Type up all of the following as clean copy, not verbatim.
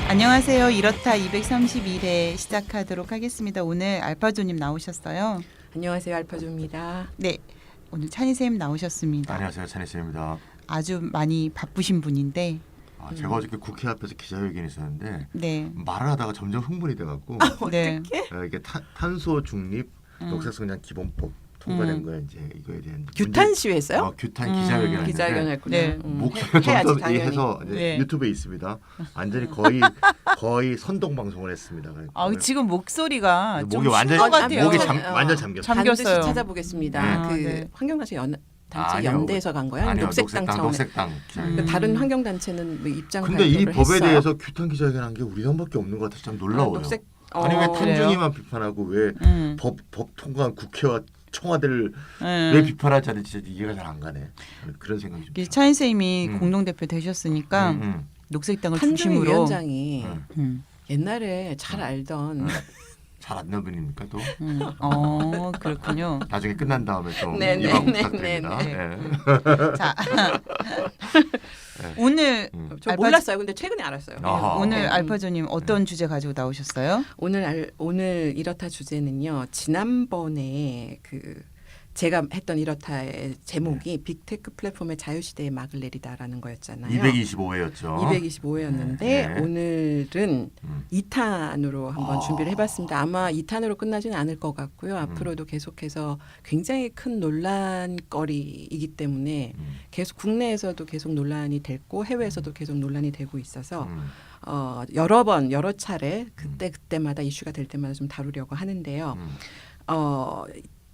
안녕하세요. 이렇다 231회 시작하도록 하겠습니다. 오늘 알파조님 나오셨어요. 안녕하세요. 알파조입니다. 네, 오늘 찬희쌤 나오셨습니다. 안녕하세요. 찬희쌤입니다. 아주 많이 바쁘신 분인데 제가 어저께 국회 앞에서 기자회견이 있었는데 네. 말을 하다가 점점 흥분이 돼갖고 네. 이게 탄소 중립 녹색 성장 기본법 통과된 거에 이제 이거에 대한 규탄 시위했어요? 규탄 기자회견 기자회견 했구나. 네. 목소리가 해야지, 점점 당연히. 해서 이제 네. 유튜브에 있습니다. 완전히 거의 선동 방송을 했습니다. 지금 목소리가 좀 목이 완전 쉰것 같아요. 목이 어. 완전 잠겼어요. 잠겼어요. 반드시 찾아보겠습니다. 네. 환경단체 단체 아니요. 연대에서 간 거야? 아니요, 녹색당 차원. 녹색당 기자회견. 다른 환경단체는 뭐 입장 근데 이 발표를 법에 했어요. 대해서 규탄 기자회견한 게 우리 당밖에 없는 것 같아서 참 놀라워요. 녹색 아니 왜 그래요? 탄중이만 비판하고 왜 법 통과한 국회와 청와대를 왜 비판하지 않는지 진짜 이해가 잘 안 가네. 그런 생각이 좀 들어요. 찬희쌤이 공동대표 되셨으니까 녹색당을 탄중 중심으로 위원장이 음. 옛날에 잘 알던 잘 안 나분입니까 또? 그렇군요. 나중에 끝난 다음에 좀 네, 이방 네, 부탁드립니다. 네, 네. 자, 오늘 저 알파- 몰랐어요. 근데 최근에 알았어요. 아하. 오늘 네. 알파조님 어떤 주제 가지고 나오셨어요? 오늘 이렇다 주제는요. 지난번에 제가 했던 이렇다의 제목이 빅테크 플랫폼의 자유시대의 막을 내리다라는 거였잖아요. 225회였죠. 225회였는데 네. 오늘은 2탄으로 한번 준비를 해봤습니다. 아마 2탄으로 끝나지는 않을 것 같고요. 앞으로도 계속해서 굉장히 큰 논란거리이기 때문에 계속 국내에서도 계속 논란이 됐고 해외에서도 계속 논란이 되고 있어서 여러 차례 그때마다 이슈가 될 때마다 좀 다루려고 하는데요.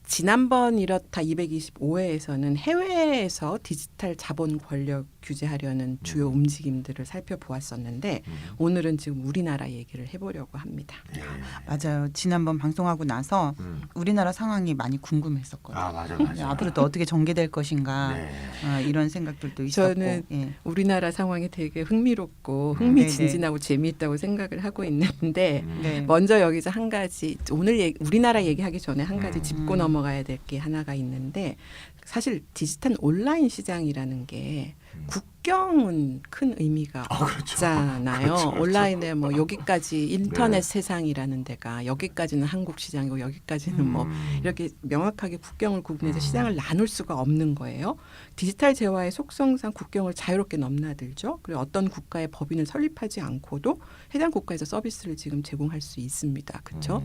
지난번 이렇다 225회에서는 해외에서 디지털 자본 권력 규제하려는 주요 움직임들을 살펴보았었는데 오늘은 지금 우리나라 얘기를 해보려고 합니다. 네. 맞아요. 지난번 방송하고 나서 우리나라 상황이 많이 궁금했었거든요. 맞아. 앞으로 또 어떻게 전개될 것인가 네. 이런 생각들도 있었고. 저는 예. 우리나라 상황이 되게 흥미롭고 네네. 흥미진진하고 재미있다고 생각을 하고 있는데 네. 먼저 여기서 한 가지 우리나라 얘기하기 전에 한 가지 짚고 넘어가야 될 게 하나가 있는데 사실 디지털 온라인 시장이라는 게 국경은 큰 의미가 없잖아요. 그렇죠. 온라인에 뭐 여기까지 인터넷 세상이라는 데가 여기까지는 한국 시장이고 여기까지는 뭐 이렇게 명확하게 국경을 구분해서 시장을 나눌 수가 없는 거예요. 디지털 재화의 속성상 국경을 자유롭게 넘나들죠. 그리고 어떤 국가의 법인을 설립하지 않고도 해당 국가에서 서비스를 지금 제공할 수 있습니다. 그렇죠?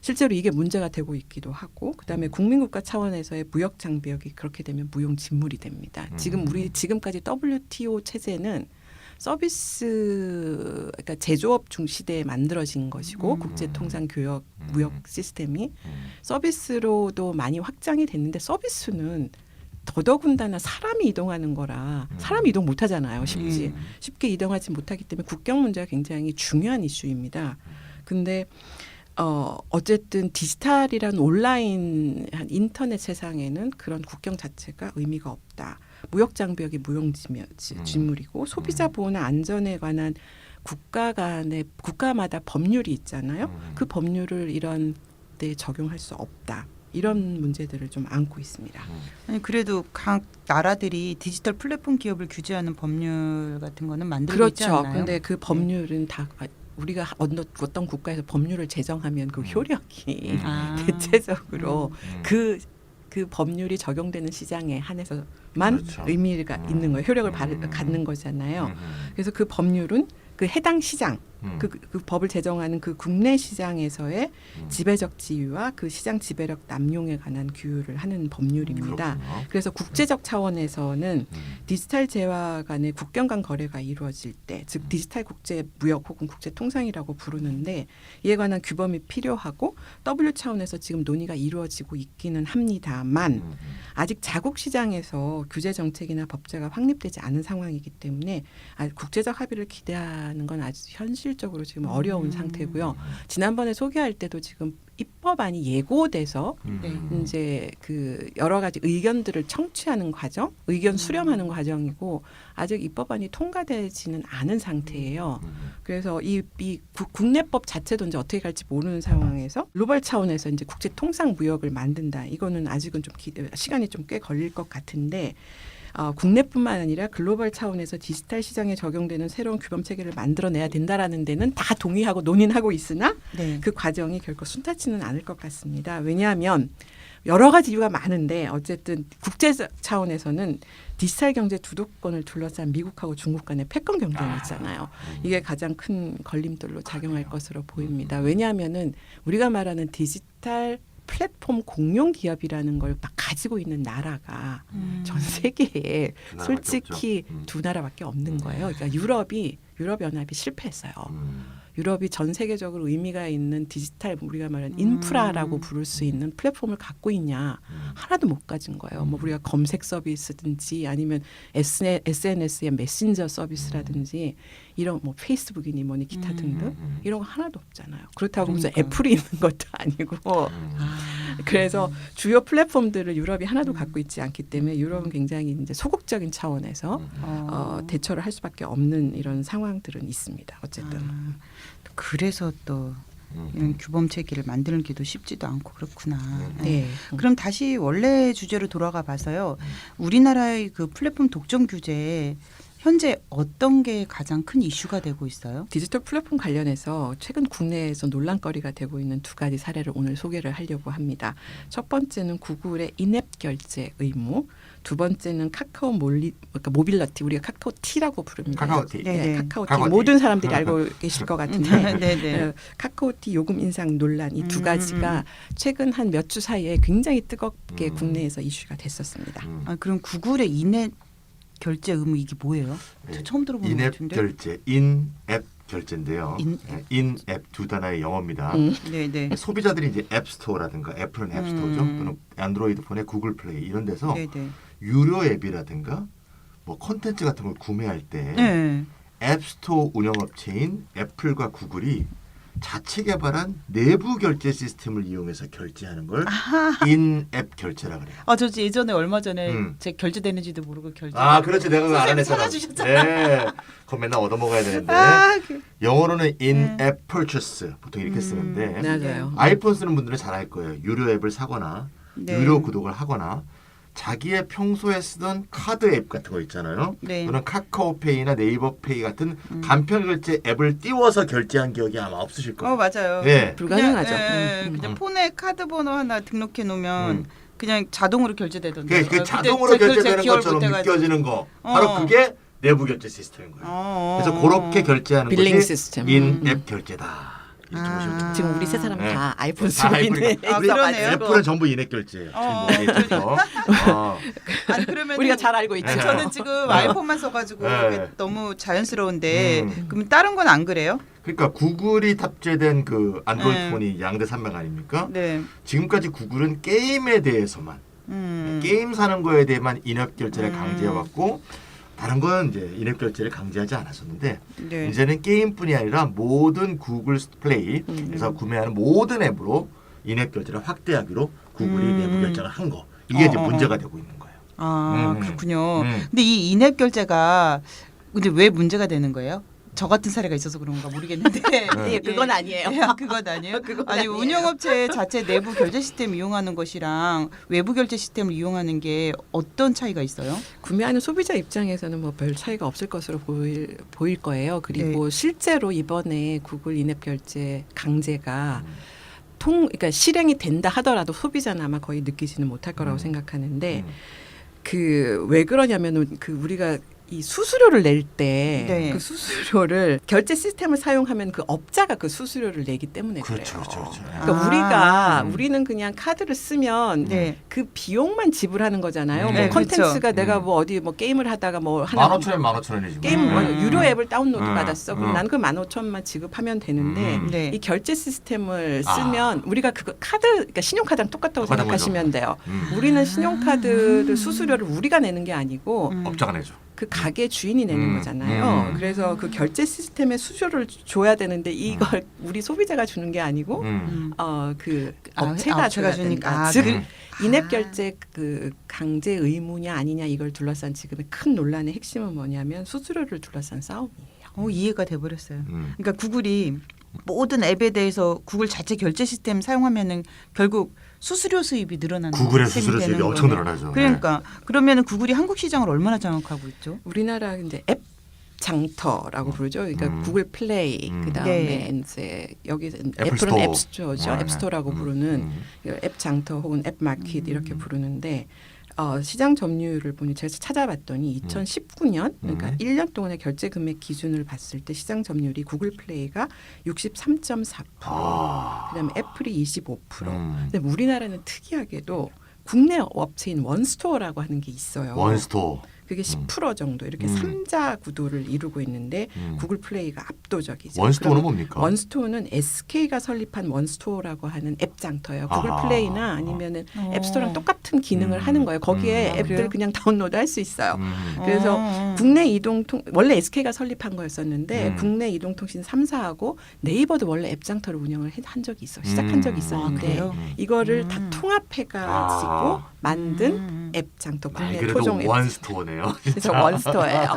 실제로 이게 문제가 되고 있기도 하고 그다음에 국민국가 차원에서의 무역 장벽이 그렇게 되면 무용지물이 됩니다. 지금까지 WTO 체제는 서비스 그러니까 제조업 중시대에 만들어진 것이고 국제통상교역 무역 시스템이 서비스로도 많이 확장이 됐는데 서비스는 더더군다나 사람이 이동하는 거라 사람이 이동 못하잖아요. 쉽게 이동하지 못하기 때문에 국경 문제가 굉장히 중요한 이슈입니다. 근데 어쨌든 디지털이란 온라인 한 인터넷 세상에는 그런 국경 자체가 의미가 없다. 무역 장벽이 무용지물이고 소비자 보호나 안전에 관한 국가마다 법률이 있잖아요. 그 법률을 이런 데 적용할 수 없다. 이런 문제들을 좀 안고 있습니다. 아니 그래도 각 나라들이 디지털 플랫폼 기업을 규제하는 법률 같은 거는 만들고 있지 그렇죠. 않나요? 그런데 그 법률은 다 우리가 어떤 국가에서 법률을 제정하면 그 효력이 대체적으로 그 법률이 적용되는 시장에 한해서만 그렇죠. 의미가 있는 거예요. 효력을 갖는 거잖아요. 그래서 그 법률은 그 해당 시장, 그 법을 제정하는 그 국내 시장에서의 지배적 지위와 그 시장 지배력 남용에 관한 규율을 하는 법률입니다. 그렇군요. 그래서 국제적 차원에서는 디지털 재화 간의 국경 간 거래가 이루어질 때, 즉 디지털 국제 무역 혹은 국제 통상이라고 부르는데 이에 관한 규범이 필요하고 W 차원에서 지금 논의가 이루어지고 있기는 합니다만 아직 자국 시장에서 규제 정책이나 법제가 확립되지 않은 상황이기 때문에 국제적 합의를 기대하는 건 아주 현실적으로 지금 어려운 상태고요. 지난번에 소개할 때도 지금 입법안이 예고돼서 이제 그 여러 가지 의견들을 청취하는 과정, 의견 수렴하는 과정이고 아직 입법안이 통과되지는 않은 상태예요. 그래서 이 국내법 자체도 이제 어떻게 갈지 모르는 상황에서 글로벌 차원에서 이제 국제 통상 무역을 만든다. 이거는 아직은 좀 시간이 좀 꽤 걸릴 것 같은데 국내뿐만 아니라 글로벌 차원에서 디지털 시장에 적용되는 새로운 규범 체계를 만들어내야 된다라는 데는 다 동의하고 논의하고 있으나 네. 그 과정이 결코 순탄치는 않을 것 같습니다. 왜냐하면 여러 가지 이유가 많은데 어쨌든 국제 차원에서는 디지털 경제 주도권을 둘러싼 미국하고 중국 간의 패권 경쟁이 있잖아요. 이게 가장 큰 걸림돌로 작용할 것으로 보입니다. 왜냐하면은 우리가 말하는 디지털 플랫폼 공룡 기업이라는 걸 막 가지고 있는 나라가 전 세계에 두 나라밖에 솔직히 없죠. 두 나라밖에 없는 거예요. 그러니까 유럽연합이 실패했어요. 유럽이 전 세계적으로 의미가 있는 디지털 우리가 말하는 인프라라고 부를 수 있는 플랫폼을 갖고 있냐 하나도 못 가진 거예요. 뭐 우리가 검색 서비스든지 아니면 SNS의 메신저 서비스라든지 이런 뭐 페이스북이니 뭐니 기타 등등 이런 거 하나도 없잖아요. 그렇다고 무슨 그러니까. 애플이 있는 것도 아니고 그래서 주요 플랫폼들을 유럽이 하나도 갖고 있지 않기 때문에 유럽은 굉장히 이제 소극적인 차원에서 대처를 할 수밖에 없는 이런 상황들은 있습니다. 어쨌든. 그래서 또 이런 규범 체계를 만드는 게도 쉽지도 않고 그렇구나. 네. 그럼 다시 원래 주제로 돌아가 봐서요. 우리나라의 그 플랫폼 독점 규제 현재 어떤 게 가장 큰 이슈가 되고 있어요? 디지털 플랫폼 관련해서 최근 국내에서 논란거리가 되고 있는 두 가지 사례를 오늘 소개를 하려고 합니다. 첫 번째는 구글의 인앱 결제 의무, 두 번째는 카카오 그러니까 모빌러티 우리가 카카오티라고 부릅니다. 카카오티. 네, 네네. 카카오티 모든 사람들이 알고 계실 것 같은데 네네. 카카오티 요금 인상 논란 이 두 가지가 최근 한 몇 주 사이에 굉장히 뜨겁게 국내에서 이슈가 됐었습니다. 아, 그럼 구글의 인앱 결제 의무 이게 뭐예요? 저 처음 들어보는 것 인앱 같은데. 결제, 인앱 결제인데요. 인앱. 인앱 두 단어의 영어입니다. 네네. 소비자들이 이제 앱스토어라든가 애플은 앱스토어죠. 또는 안드로이드 폰의 구글 플레이 이런 데서 네네. 유료 앱이라든가 뭐 콘텐츠 같은 걸 구매할 때 네. 앱스토어 운영업체인 애플과 구글이 자체 개발한 내부 결제 시스템을 이용해서 결제하는 걸 인앱 결제라 그래요. 아, 저 예전에 얼마 전에 음. 제 결제되는지도 모르고 결제. 아, 그렇지. 내가 그거 알아냈잖아. 찾아주셨잖아. 네. 그거 맨날 얻어먹어야 되는데. 영어로는 in-app purchase 보통 이렇게 쓰는데 맞아요. 아이폰 쓰는 분들은 잘 알 거예요. 유료 앱을 사거나 네. 유료 구독을 하거나 자기의 평소에 쓰던 카드 앱 같은 거 있잖아요. 네. 또는 카카오페이나 네이버페이 같은 간편 결제 앱을 띄워서 결제한 기억이 아마 없으실 거예요. 맞아요. 예. 불가능하죠. 그냥 폰에 카드 번호 하나 등록해 놓으면 그냥 자동으로 결제되던데. 그게 자동으로 결제되는 것처럼 느껴지는 거. 바로 그게 내부 결제 시스템인 거예요. 그래서 그렇게 결제하는 빌링 것이 시스템. 인앱 결제다. 이렇게 보시면 돼요. 지금 우리 세 사람 네. 다 아이폰 다 쓰고 아이폰이니까. 있네. 아, 그러네요. 애플은 전부 인앱 결제예요. 그래서 아니 그러면 우리가 잘 알고 있죠. 저는 지금 아이폰만 써가지고 네. 이게 너무 자연스러운데 그럼 다른 건 안 그래요? 그러니까 구글이 탑재된 그 안드로이드 네. 폰이 양대 산맥 아닙니까? 네. 지금까지 구글은 게임에 대해서만 게임 사는 거에 대해만 인앱 결제를 강제해왔고 다른 건 이제 인앱 결제를 강제하지 않았었는데 네. 이제는 게임뿐이 아니라 모든 구글 플레이에서 구매하는 모든 앱으로 인앱 결제를 확대하기로 구글이 내부 결정을 한 거. 이게 이제 문제가 되고 있는 거예요. 아 그렇군요. 음. 근데 이 인앱 결제가 근데 왜 문제가 되는 거예요? 저 같은 사례가 있어서 그런가 모르겠는데 예, 그건 아니에요. 그건 아니에요. 그건 아니 아니에요. 운영업체 자체 내부 결제 시스템 이용하는 것이랑 외부 결제 시스템을 이용하는 게 어떤 차이가 있어요? 구매하는 소비자 입장에서는 뭐 별 차이가 없을 것으로 보일 거예요. 그리고 실제로 이번에 구글 인앱 결제 강제가 그러니까 실행이 된다 하더라도 소비자는 아마 거의 느끼지는 못할 거라고 생각하는데 그 왜 그러냐면은 그 우리가 이 수수료를 낼 때 네. 그 수수료를 결제 시스템을 사용하면 그 업자가 그 수수료를 내기 때문에 그렇죠, 그래요. 그렇죠. 그러니까 우리는 그냥 카드를 쓰면 네. 그 비용만 지불하는 거잖아요. 네, 뭐 컨텐츠가 그렇죠. 내가 뭐 어디 뭐 게임을 하다가 뭐 하나 15,000원 15,000원이지. 게임 뭐 유료 앱을 다운로드 받았어. 그럼 나는 그 15,000원만 지급하면 되는데 네. 이 결제 시스템을 쓰면 우리가 그거 카드 그러니까 신용카드랑 똑같다고 똑같은 생각하시면 돼요. 우리는 신용카드를 수수료를 우리가 내는 게 아니고 업자가 내죠. 그 가게 주인이 내는 거잖아요. 그래서 그 결제 시스템에 수수료를 줘야 되는데 이걸 우리 소비자가 주는 게 아니고 그 업체가 줘야 된다. 즉 인앱 결제 그 강제 의무냐 아니냐 이걸 둘러싼 지금의 큰 논란의 핵심은 뭐냐면 수수료를 둘러싼 싸움이에요. 이해가 돼버렸어요. 그러니까 구글이 모든 앱에 대해서 구글 자체 결제 시스템 사용하면은 결국 수수료 수입이 늘어나는 구글의 셈이 수수료 되는 수입이 엄청 거네요. 늘어나죠. 그러니까 그러면은 구글이 한국 시장을 얼마나 장악하고 있죠? 우리나라 이제 앱 장터라고 부르죠. 그러니까 구글 플레이 그다음에 네. 이제 여기 애플 애플은 스토어. 앱스토어죠. 네. 앱스토어라고 부르는 앱 장터 혹은 앱 마켓 이렇게 부르는데 시장 점유율을 보니 제가 찾아봤더니 2019년 그러니까 1년 동안의 결제 금액 기준을 봤을 때 시장 점유율이 구글 플레이가 63.4%, 그다음에 애플이 25%. 근데 우리나라는 특이하게도 국내 업체인 원스토어라고 하는 게 있어요. 원스토어. 그게 10% 정도 이렇게 삼자 구도를 이루고 있는데 구글 플레이가 압도적이죠. 원스토어는 그럼 뭡니까? 원스토어는 SK가 설립한 원스토어라고 하는 앱 장터예요. 구글 플레이나 아니면은 앱스토어랑 똑같은 기능을 하는 거예요. 거기에 앱들 그래요? 그냥 다운로드 할 수 있어요. 그래서 국내 이동통 원래 SK가 설립한 거였었는데 국내 이동통신 3사하고 네이버도 원래 앱 장터를 운영을 한 적이 있어. 시작한 적이 있었는데 그래요? 이거를 다 통합해가지고 만든 앱 장터 말 국내 그래도 토종 앱. 원스토어네요. 그래서 원스토어예요.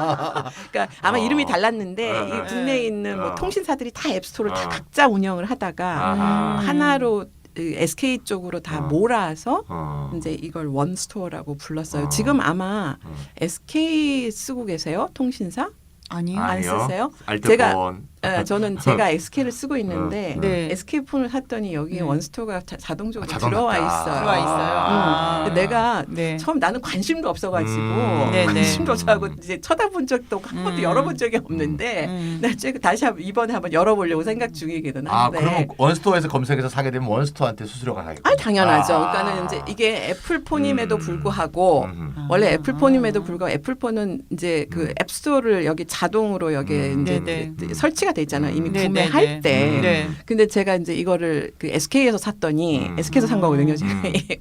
그러니까 아마 이름이 달랐는데 아, 이 국내에 있는 뭐 아. 통신사들이 다 앱스토어를 다 아. 각자 운영을 하다가 아하. 하나로 SK 쪽으로 다 몰아서 어. 이제 이걸 원스토어라고 불렀어요. 어. 지금 아마 SK 쓰고 계세요? 통신사? 아니요. 안 아니요. 쓰세요? 알뜰폰. 저는 제가 SK를 쓰고 있는데 네. SK 폰을 샀더니 여기에 원스토어가 자동적으로 자동 들어와 났다. 있어요. 들어와 있어요. 근데 내가 네. 처음 나는 관심도 없어가지고 네네. 관심도 없어하고 이제 쳐다본 적도 한 번도 열어본 적이 없는데 나 지금 다시 이번에 한번 열어보려고 생각 중이기는 한데. 그럼 원스토어에서 검색해서 사게 되면 원스토어한테 수수료가 가겠군요. 당연하죠. 그러니까는 이제 이게 애플폰임에도 불구하고 원래 애플폰임에도 불구하고 애플폰은 이제 그 앱스토어를 여기 자동으로 여기 이제 네네. 설치가 돼 있잖아요. 이미 네네네. 구매할 때. 네. 근데 제가 이제 이거를 그 SK에서 샀더니 SK에서 산 거거든요. 제가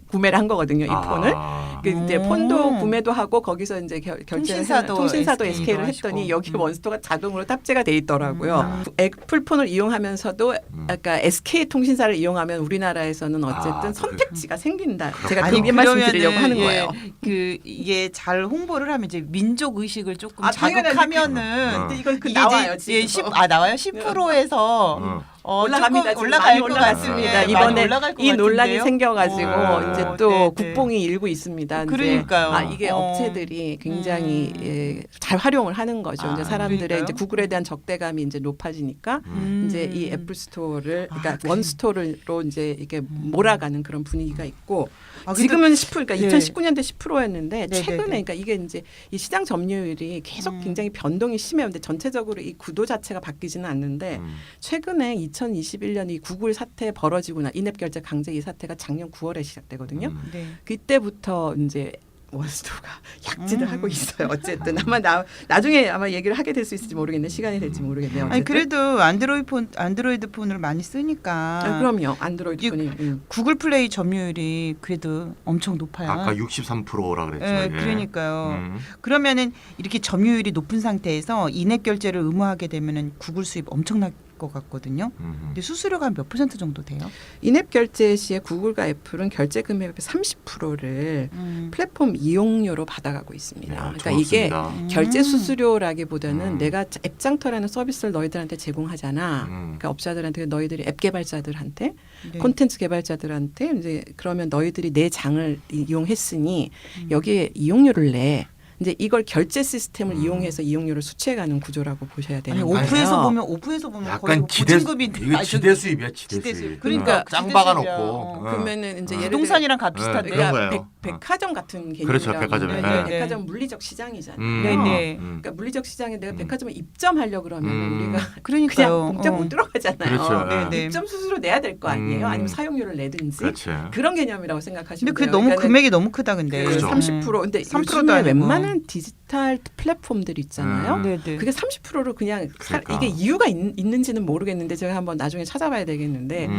구매를 한 거거든요. 이 폰을. 그 이제 폰도 구매도 하고 거기서 이제 결제를 통신사도 SK를 했더니 하시고. 여기 원스토어가 자동으로 탑재가 돼 있더라고요. 애플폰을 이용하면서도 아까 SK 통신사를 이용하면 우리나라에서는 어쨌든 선택지가 생긴다. 제가 아니, 그 말씀 그러면은, 드리려고 하는 예, 거예요. 그 이게 잘 홍보를 하면 이제 민족 의식을 조금 당연하지. 자극하면은 근데 이건 이게 나와요. 이제 지금. 나와요. 10%에서 올라갑니다. 조금 지금 올라갈 많이 것 올라갔습니다. 같습니다. 많이 이번에 올라갈 것 이 논란이 같은데요? 생겨가지고 이제 또 네, 네. 국뽕이 일고 있습니다. 이제 그러니까요. 이게 업체들이 굉장히 잘 활용을 하는 거죠. 이제 사람들의 그러니까요? 이제 구글에 대한 적대감이 이제 높아지니까 이제 이 애플 스토어를 그러니까 그래요? 원스토어로 이제 이게 몰아가는 그런 분위기가 있고 근데 지금은 10% 그러니까 네. 2019년대 10%였는데 네, 최근에 네, 네. 그러니까 이게 이제 이 시장 점유율이 계속 굉장히 변동이 심해요. 근데 전체적으로 이 구도 자체가 바뀌지는 않는데 최근에 2021년 이 구글 사태 벌어지고 인앱 결제 강제 이 사태가 작년 9월에 시작되거든요. 네. 그때부터 이제 원스토어가 약진을 하고 있어요. 어쨌든 아마 나중에 아마 얘기를 하게 될 수 있을지 모르겠네. 시간이 될지 모르겠네요. 아니 어쨌든. 그래도 안드로이드 폰을 많이 쓰니까 그럼요. 안드로이드 이- 폰이. 구글 플레이 점유율이 그래도 엄청 높아요. 아까 63%라 그랬죠. 예, 예. 그러니까요. 그러면은 이렇게 점유율이 높은 상태에서 인앱 결제를 의무하게 되면은 구글 수입 엄청날 것 같거든요. 근데 수수료가 한 몇 % 정도 돼요? 인앱 결제 시에 구글과 애플은 결제 금액의 30%를 플랫폼 이용료로 받아가고 있습니다. 야, 그러니까 이게 좋습니다. 결제 수수료라기보다는 내가 앱장터라는 서비스를 너희들한테 제공하잖아. 그러니까 업자들한테 너희들이 앱 개발자들한테 네. 콘텐츠 개발자들한테 이제 그러면 너희들이 내 장을 이용했으니 여기에 이용료를 내. 이제 이걸 결제 시스템을 이용해서 이용료를 수취해가는 구조라고 보셔야 되는 아니 거예요. 오프에서 보면 거의 약간 지대 보증금이 이게 지대 수입이야, 지대 지대 수입. 수입. 그러니까 짱 지대 박아 수입이야. 놓고. 그러면은 이제 예를 들어 부동산이랑 값 비슷한데. 그런 그러니까 거예요. 백화점 같은 개념이라고. 그렇죠, 백화점에. 하면 네. 백화점 물리적 시장이잖아요. 네네. 그러니까 물리적 시장에 내가 백화점에 입점하려고 그러면 우리가 그러니까요. 그냥 공짜 못 들어가잖아요. 그렇죠. 네네. 입점 수수료 내야 될 거 아니에요? 아니면 사용료를 내든지 그렇죠. 그런 개념이라고 생각하시면 근데 그게 돼요. 너무 그러니까는 금액이 너무 크다 근데. 그 그렇죠. 30% 근데 3%도 요즘에 아니고. 웬만한 디지털 플랫폼들 있잖아요. 네네. 그게 30%를 그냥 그러니까. 이게 이유가 있는지는 모르겠는데 제가 한번 나중에 찾아봐야 되겠는데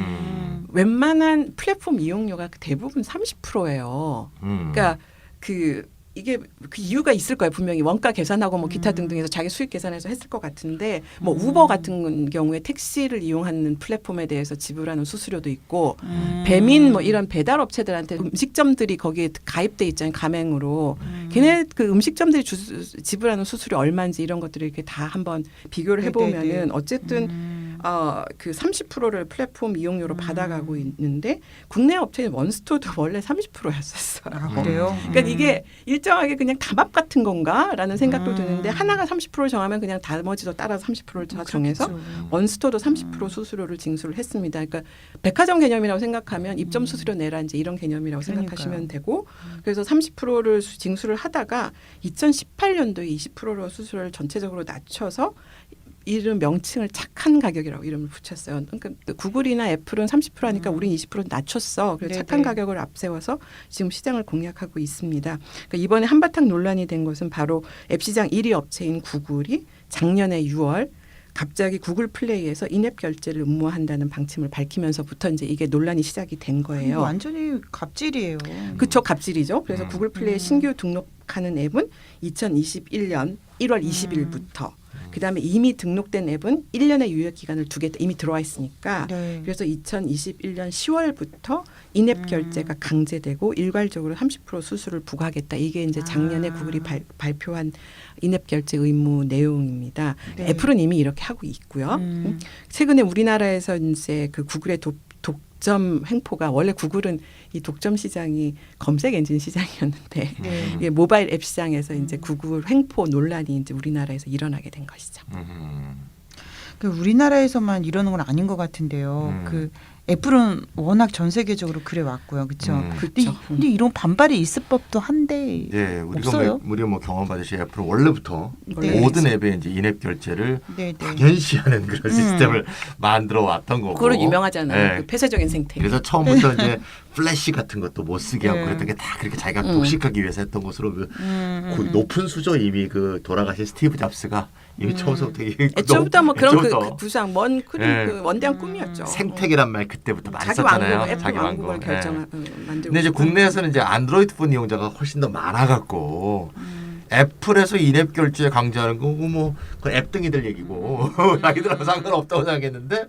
웬만한 플랫폼 이용료가 대부분 30%예요. 그러니까 이게 그 이유가 있을 거예요. 분명히 원가 계산하고 뭐 기타 등등해서 자기 수익 계산해서 했을 것 같은데 뭐 우버 같은 경우에 택시를 이용하는 플랫폼에 대해서 지불하는 수수료도 있고 배민 뭐 이런 배달 업체들한테 음식점들이 거기에 가입돼 있잖아요. 가맹으로 걔네 그 음식점들이 지불하는 수수료 얼마인지 이런 것들을 이렇게 다 한번 비교를 해보면은 어쨌든 그 30%를 플랫폼 이용료로 받아가고 있는데 국내 업체인 원스토어도 원래 30%였었어요. 아, 그래요? 그러니까 이게 일정하게 그냥 담합 같은 건가라는 생각도 드는데 하나가 30%를 정하면 그냥 나머지도 따라서 30%를 다 정해서 원스토어도 30% 수수료를 징수를 했습니다. 그러니까 백화점 개념이라고 생각하면 입점 수수료 내라 이제 이런 개념이라고 생각하시면 되고 그래서 30%를 징수를 하다가 2018년도에 20%로 수수료를 전체적으로 낮춰서 이름 명칭을 착한 가격이라고 이름을 붙였어요. 그러니까 구글이나 애플은 30% 하니까 우린 20% 낮췄어. 그래서 착한 가격을 앞세워서 지금 시장을 공략하고 있습니다. 그러니까 이번에 한바탕 논란이 된 것은 바로 앱 시장 1위 업체인 구글이 작년에 6월 갑자기 구글 플레이에서 인앱 결제를 의무화한다는 방침을 밝히면서부터 이제 이게 논란이 시작이 된 거예요. 완전히 갑질이에요. 그쵸, 갑질이죠. 그래서 구글 플레이 신규 등록하는 앱은 2021년 1월 20일부터 그다음에 이미 등록된 앱은 1년의 유효 기간을 두겠다. 이미 들어와 있으니까. 네. 그래서 2021년 10월부터 인앱 결제가 강제되고 일괄적으로 30% 수수료를 부과하겠다. 이게 이제 작년에 구글이 발표한 인앱 결제 의무 내용입니다. 네. 애플은 이미 이렇게 하고 있고요. 최근에 우리나라에서 이제 그 구글의 독점 횡포가 원래 구글은 이 독점 시장이 검색 엔진 시장이었는데 네. 이게 모바일 앱 시장에서 이제 구글 횡포 논란이 이제 우리나라에서 일어나게 된 것이죠. 그 우리나라에서만 이러는 건 아닌 것 같은데요. 그 애플은 워낙 전 세계적으로 그래 왔고요, 그렇죠. 근데 이런 반발이 있을 법도 한데 네, 없어요. 우리가 뭐 경험받으시 애플은 원래부터 네. 모든 앱에 이제 인앱 결제를 네, 네. 당연시하는 그런 시스템을 만들어 왔던 거고. 그거는 유명하잖아요. 네. 그 폐쇄적인 생태. 그래서 처음부터 이제 플래시 같은 것도 못 쓰게 하고 네. 그랬던 게 다 그렇게 자기가 독식하기 위해서 했던 것으로 거의 높은 수저 이미 그 돌아가신 스티브 잡스가 이미 처음부터 애초부터 뭐 그런 애초부터 그 구상 먼 그 원대한 꿈이었죠. 생태계란 말 그때부터 많이 자기 썼잖아요. 왕국, 애플 자기 왕국을 왕국. 결정한 만들고. 근데 이제 국내에서는 이제 안드로이드 폰 이용자가 훨씬 더 많아갖고 애플에서 인앱 결제 강제하는 거 뭐 그 앱등이들 얘기고 자기들하고 상관없다고 생각했는데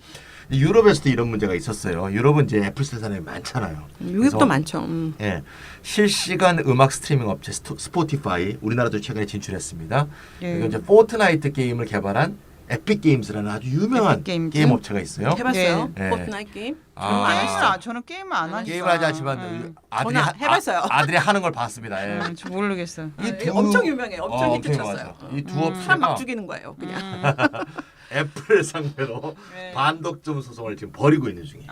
유럽에서도 이런 문제가 있었어요. 유럽은 이제 애플 쓸 사람이 많잖아요. 미국도 그래서 많죠. 예, 실시간 음악 스트리밍 업체 스포티파이 우리나라도 최근에 진출했습니다. 예. 이거 이제 포트나이트 게임을 개발한 에픽 게임즈라는 아주 유명한 에픽 게임즈? 게임 업체가 있어요. 해봤어요? 네. 포트나이트 게임? 저는 게임을 안 하니까. 게임을 하지 않지만 아들이 저는 해봤어요. 아들이 하는 걸 봤습니다. 예. 저 모르겠어요. 엄청 유명해. 엄청 히트 엄청 쳤어요. 이 두 사람 막 업체가 죽이는 거예요. 그냥. 애플을 상대로 네. 반독점 소송을 지금 벌이고 있는 중이에요.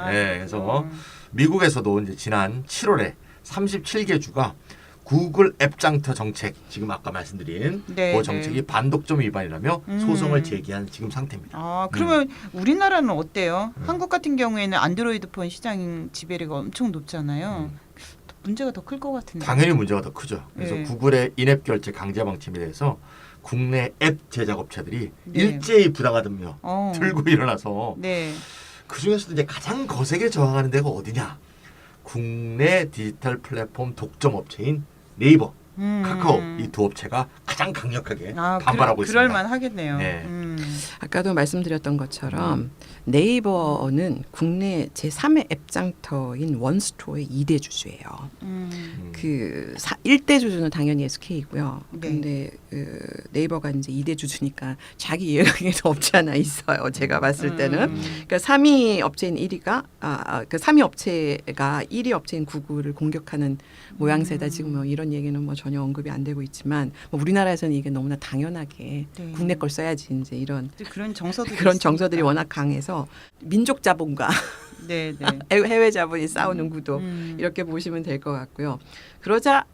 네, 그래서 미국에서도 이제 지난 7월에 37개 주가 구글 앱 장터 정책 지금 아까 말씀드린 네, 그 정책이 반독점 위반이라며 소송을 제기한 지금 상태입니다. 아, 그러면 우리나라는 어때요? 한국 같은 경우에는 안드로이드 폰 시장 지배율이 엄청 높잖아요. 문제가 더 클 것 같은데. 당연히 문제가 더 크죠. 그래서 네. 구글의 인앱 결제 강제 방침에 대해서 국내 앱 제작업체들이 네. 일제히 부당하다며 들고 일어나서 네. 그 중에서도 이제 가장 거세게 저항하는 데가 어디냐? 국내 디지털 플랫폼 독점 업체인 네이버, 카카오 이 두 업체가 가장 강력하게 반발하고 있습니다. 그럴만 하겠네요. 네. 아까도 말씀드렸던 것처럼 네이버는 국내 제3의 앱 장터인 원스토어의 2대 주주예요. 그 1대 주주는 당연히 SK이고요. 네. 근데 네이버가 이제 2대 주주니까 자기 이해관계가 없지 않아 있어요. 제가 봤을 때는. 그러니까 3위 업체인 1위가 그 3위 업체가 1위 업체인 구글을 공격하는 모양새다. 지금 뭐 이런 얘기는 뭐 전혀 언급이 안 되고 있지만 뭐 우리나라에서는 이게 너무나 당연하게 네. 국내 걸 써야지 이제 이런 그런 정서들이 그런 있으니까. 정서들이 워낙 강해서 민족 자본과 네, 네. 해외 자본이 싸우는 구도 이렇게 보시면 될 것 같고요. 그러자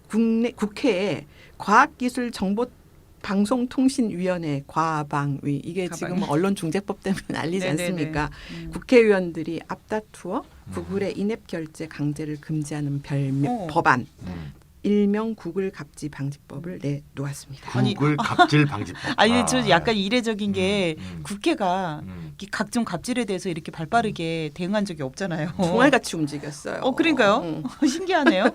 국내 국회에 과학기술정보방송통신위원회 과방위 이게 지금 언론중재법 때문에 난리지 네네네. 않습니까? 국회의원들이 앞다투어 구글의 인앱 결제 강제를 금지하는 법안 일명 구글 갑질 방지법을 내놓았습니다. 구글 갑질 방지법. 아니 저 약간 이례적인 게 음. 국회가 이 각종 갑질에 대해서 이렇게 발빠르게 대응한 적이 없잖아요. 종알같이 움직였어요. 그러니까요. 신기하네요.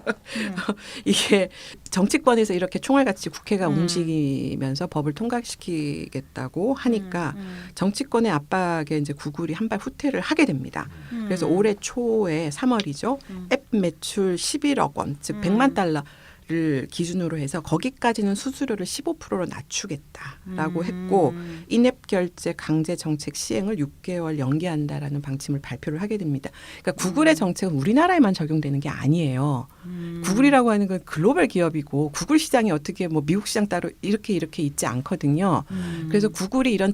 이게 정치권에서 이렇게 총알같이 국회가 움직이면서 법을 통과시키겠다고 하니까 정치권의 압박에 이제 구글이 한 발 후퇴를 하게 됩니다. 그래서 올해 초에 3월이죠. 앱 매출 11억 원, 즉 100만 달러. 를 기준으로 해서 거기까지는 수수료를 15%로 낮추겠다라고 했고 인앱 결제 강제 정책 시행을 6개월 연기한다라는 방침을 발표를 하게 됩니다. 그러니까 구글의 정책은 우리나라에만 적용되는 게 아니에요. 구글이라고 하는 건 글로벌 기업이고 구글 시장이 어떻게 뭐 미국 시장 따로 이렇게 있지 않거든요. 그래서 구글이 이런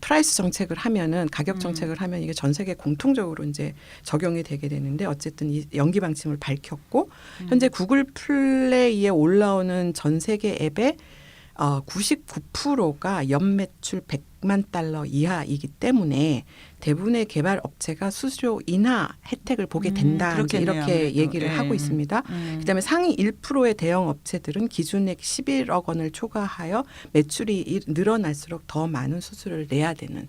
프라이스 정책을 하면은 가격 정책을 하면 이게 전 세계 공통적으로 이제 적용이 되게 되는데 어쨌든 이 연기 방침을 밝혔고 현재 구글 플레이에 올라오는 전 세계 앱의 99%가 연매출 100만 달러 이하이기 때문에 대부분의 개발 업체가 수수료 인하 혜택을 보게 된다. 이렇게 얘기를 하고 있습니다. 그다음에 상위 1%의 대형 업체들은 기준액 11억 원을 초과하여 매출이 늘어날수록 더 많은 수수료를 내야 되는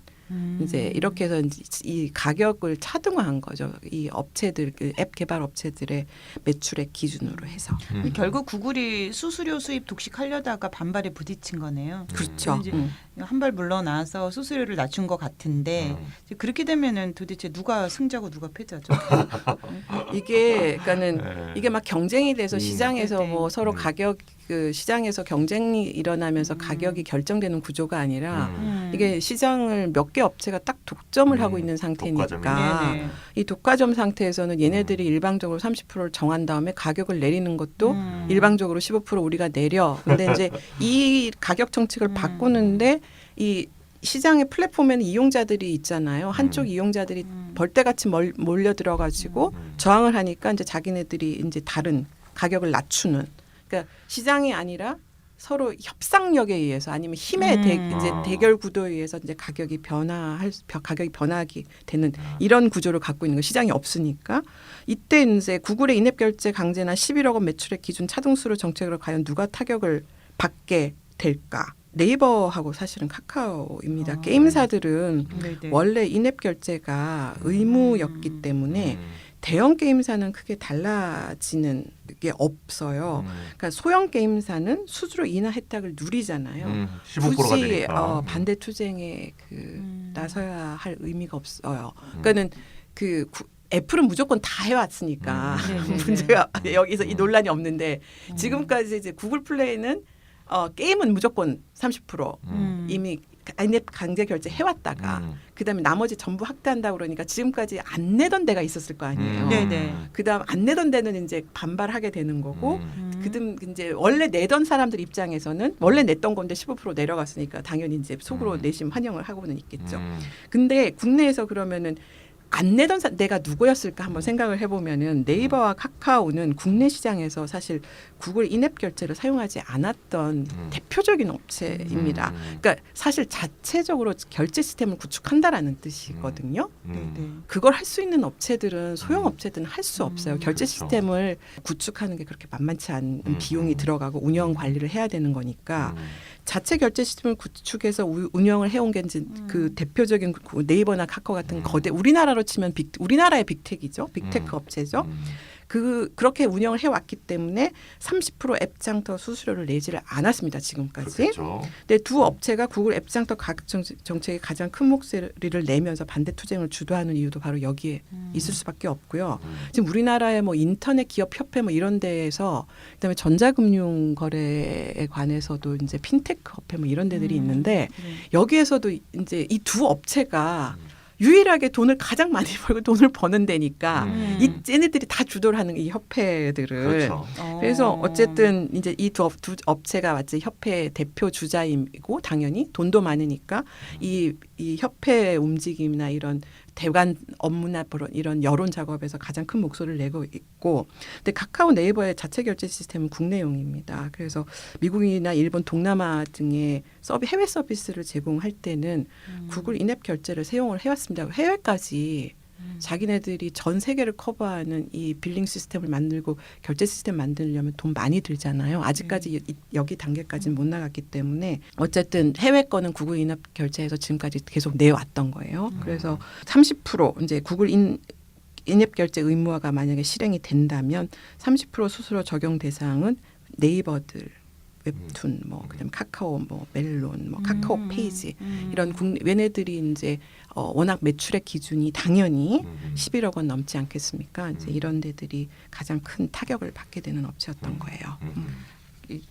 이제 이렇게 해서 이 가격을 차등화한 거죠. 이 업체들 그 앱 개발 업체들의 매출액 기준으로 해서. 결국 구글이 수수료 수입 독식하려다가 반발에 부딪힌 거네요. 그렇죠. 한 발 물러나서 수수료를 낮춘 것 같은데 그렇게 되면은 도대체 누가 승자고 누가 패자죠? 이게 그러니까는 이게 막 경쟁이 돼서 시장에서 뭐 서로 가격 그 시장에서 경쟁이 일어나면서 가격이 결정되는 구조가 아니라 이게 시장을 몇 개 업체가 딱 독점을 하고 있는 상태니까 이 독과점 상태에서는 얘네들이 일방적으로 30%를 정한 다음에 가격을 내리는 것도 일방적으로 15% 우리가 내려. 근데 이제 이 가격 정책을 바꾸는데 이 시장의 플랫폼에는 이용자들이 있잖아요. 한쪽 이용자들이 벌떼같이 몰려 들어가지고 저항을 하니까 이제 자기네들이 이제 다른 가격을 낮추는. 그러니까 시장이 아니라 서로 협상력에 의해서 아니면 힘의 이제 대결 구도에 의해서 이제 가격이 변하게 되는 이런 구조를 갖고 있는 거 시장이 없으니까 이때 이제 구글의 인앱 결제 강제나 11억 원 매출액 기준 차등수로 정책으로 과연 누가 타격을 받게 될까? 네이버하고 사실은 카카오입니다. 게임사들은 원래 인앱 결제가 의무였기 때문에 대형 게임사는 크게 달라지는 게 없어요. 그러니까 소형 게임사는 수수료 인하 혜택을 누리잖아요. 15%가 굳이 되니까. 반대 투쟁에 나서야 할 의미가 없어요. 그러니까는 애플은 무조건 다 해왔으니까 문제가 여기서 이 논란이 없는데 지금까지 이제 구글 플레이는 게임은 무조건 30% 이미 인앱 강제 결제 해왔다가 그다음에 나머지 전부 확대한다고 그러니까 지금까지 안 내던 데가 있었을 거 아니에요. 그다음 안 내던 데는 이제 반발하게 되는 거고 그다음 이제 원래 내던 사람들 입장에서는 원래 냈던 건데 15% 내려갔으니까 당연히 이제 속으로 내심 환영을 하고는 있겠죠. 근데 국내에서 그러면은 안 내던 내가 누구였을까 한번 생각을 해보면은 네이버와 카카오는 국내 시장에서 사실 구글 인앱 결제를 사용하지 않았던 대표적인 업체입니다. 그러니까 사실 자체적으로 결제 시스템을 구축한다라는 뜻이거든요. 그걸 할 수 있는 업체들은 소형 업체들은 할 수 없어요. 결제 시스템을 구축하는 게 그렇게 만만치 않은 비용이 들어가고 운영 관리를 해야 되는 거니까 자체 결제 시스템을 구축해서 운영을 해온 게 이제 그 대표적인 네이버나 카카오 같은 거대 우리나라로 치면 우리나라의 빅텍이죠. 빅테크 업체죠. 그렇게 운영을 해왔기 때문에 30% 앱장터 수수료를 내지를 않았습니다. 지금까지. 그렇죠. 근데 두 업체가 구글 앱장터 가격 정책에 가장 큰 목소리를 내면서 반대 투쟁을 주도하는 이유도 바로 여기에 있을 수밖에 없고요. 지금 우리나라의 뭐 인터넷 기업 협회 뭐 이런 데에서 그다음에 전자금융 거래에 관해서도 이제 핀테크 협회 뭐 이런 데들이 있는데 여기에서도 이제 이 두 업체가 유일하게 돈을 가장 많이 벌고 돈을 버는 데니까 얘네들이 다 주도를 하는 이 협회들을. 그렇죠. 그래서 어쨌든 이제 이 두 업체가 마치 협회 대표 주자이고 당연히 돈도 많으니까 이 협회 움직임이나 이런 대관 업무나 이런 여론 작업에서 가장 큰 목소리를 내고 있고, 근데 카카오 네이버의 자체 결제 시스템은 국내용입니다. 그래서 미국이나 일본, 동남아 등의 해외 서비스를 제공할 때는 구글 인앱 결제를 사용을 해왔습니다. 해외까지 자기네들이 전 세계를 커버하는 이 빌링 시스템을 만들고 결제 시스템 만들려면 돈 많이 들잖아요. 아직까지 여기 단계까지는 못 나갔기 때문에 어쨌든 해외 거는 구글 인앱 결제에서 지금까지 계속 내왔던 거예요. 그래서 30% 이제 구글 인앱 결제 의무화가 만약에 실행이 된다면 30% 수수료 적용 대상은 네이버들 웹툰, 뭐 그다음 카카오, 뭐 멜론, 뭐 카카오 페이지 이런 얘네들이 이제 워낙 매출액 기준이 당연히 11억 원 넘지 않겠습니까? 이제 이런 데들이 가장 큰 타격을 받게 되는 업체였던 거예요.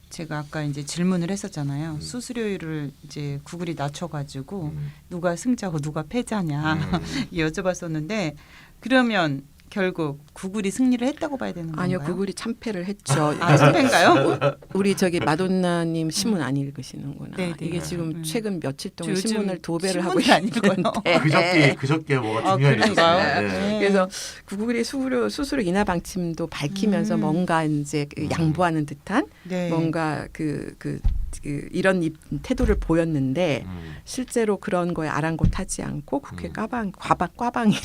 제가 아까 이제 질문을 했었잖아요. 수수료율을 이제 구글이 낮춰가지고 누가 승자고 누가 패자냐 여쭤봤었는데 그러면 결국 구글이 승리를 했다고 봐야 되는 건가요? 아니요, 구글이 참패를 했죠. 아, 참패인가요? 우리 저기 마돈나님 신문 안 읽으시는구나. 네, 네. 이게 지금 최근 며칠 동안 요즘 신문을 도배를 하고 신문을 안 읽어요. 있는데 그저께 뭐가 아, 중요한 일이 그런가요? 있었어요. 네. 그래서 구글이 수수료 인하 방침도 밝히면서 뭔가 이제 양보하는 듯한 네. 뭔가 이런 태도를 보였는데 실제로 그런 거에 아랑곳하지 않고 국회 꽈방이가 꽈방이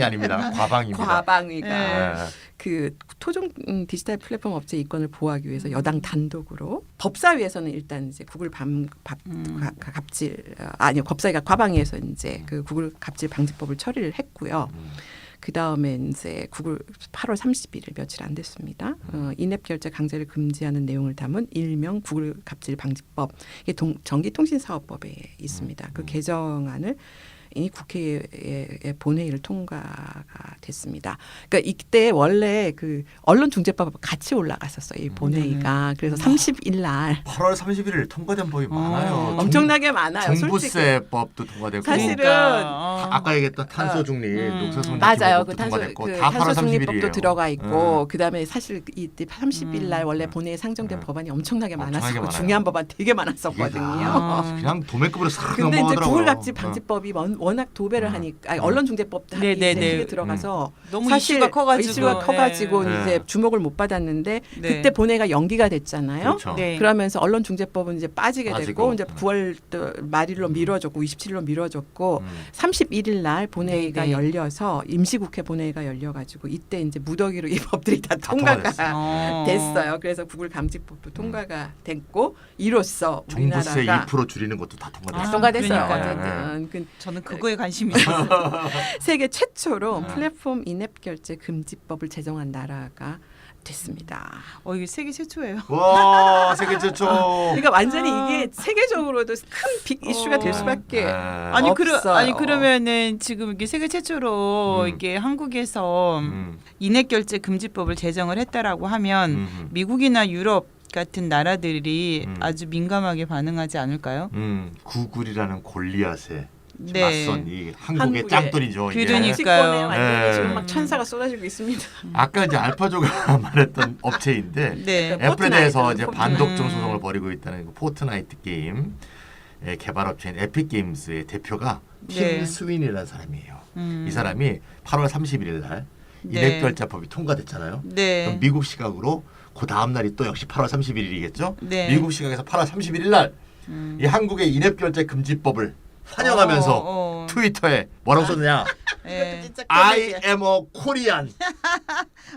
아닙니다. 과방입니다. 과방위가 네. 그 토종 디지털 플랫폼 업체 이권을 보호하기 위해서 여당 단독으로 법사위에서는 일단 이제 구글 갑질 아니요 법사위가 과방위에서 이제 그 구글 갑질 방지법을 처리를 했고요. 그 다음에 이제 구글 8월 30일 며칠 안 됐습니다. 인앱 결제 강제를 금지하는 내용을 담은 일명 구글 갑질 방지법 이게 전기통신사업법에 있습니다. 그 개정안을 이 국회의 본회의를 통과가 됐습니다. 그러니까 이때 원래 그 언론중재법 같이 올라갔었어요. 이 본회의가. 그래서 30일 날 8월 31일 통과된 법이 많아요. 엄청나게 많아요. 종부세법도 통과됐고 사실은 아까 얘기했던 탄소 중립, 녹색 성장 맞아요. 기본법도 그 통과됐고 다 8월 탄소 30일이에요. 중립법도 들어가 있고 그다음에 사실 이때 30일 날 원래 본회의에 상정된 법안이 엄청나게 엄청나게 많았었고 많아요. 중요한 법안 되게 이게 많았었거든요. 다 그냥 도매급으로 싹 근데 이제 넘어가더라고요. 구글갑질 방지법이 워낙 도배를 하니까 언론중재법도 네네네. 크게 들어가서 너무 사실 이슈가 커가지고 네. 이제 주목을 못 받았는데 네. 그때 본회의가 연기가 됐잖아요. 그렇죠. 네. 그러면서 언론중재법은 이제 빠지게 됐고 빠지고. 이제 9월 말일로 미뤄졌고 27일로 미뤄졌고 31일 날 본회의가 네, 네. 열려서 임시국회 본회의가 열려가지고 이때 이제 무더기로 이 법들이 다 통과됐어요. 통과가 됐어요. 그래서 구글 감지법도 통과가 됐고 이로써 종부세 우리나라가 2% 줄이는 것도 다 통과됐어요. 통과됐어요. 그러니까요. 어쨌든 저는 그거에 관심이 있어요. 세계 최초로 네. 플랫폼 인앱 결제 금지법을 제정한 나라가 됐습니다. 이게 세계 최초예요. 와 세계 최초. 그러니까 완전히 이게 세계적으로도 큰 빅 이슈가 될 수밖에. 네. 아니 없어요. 그러면은 지금 이게 세계 최초로 이게 한국에서 인앱 결제 금지법을 제정을 했다라고 하면 미국이나 유럽 같은 나라들이 아주 민감하게 반응하지 않을까요? 구글이라는 골리앗에 네. 맞선 이 한국의 한국의 짱돌이죠. 이게. 그러니까요. 정치권에 완전히 네. 지금 막 천사가 쏟아지고 있습니다. 아까 이제 알파조가 말했던 업체인데 네. 그러니까 애플에 대해서 포트나이트, 이제 반독점 소송을 벌이고 있다는 그 포트나이트 게임 개발업체인 에픽게임스의 대표가 네. 팀 스윈이라는 사람이에요. 이 사람이 8월 31일 날 네. 인앱결제법이 통과됐잖아요. 네. 그럼 미국 시각으로 그 다음 날이 또 역시 8월 31일이겠죠. 네. 미국 시각에서 8월 31일 날 이 한국의 인앱결제 금지법을 환영하면서 트위터에 뭐라고 썼느냐? 네. I am a Korean.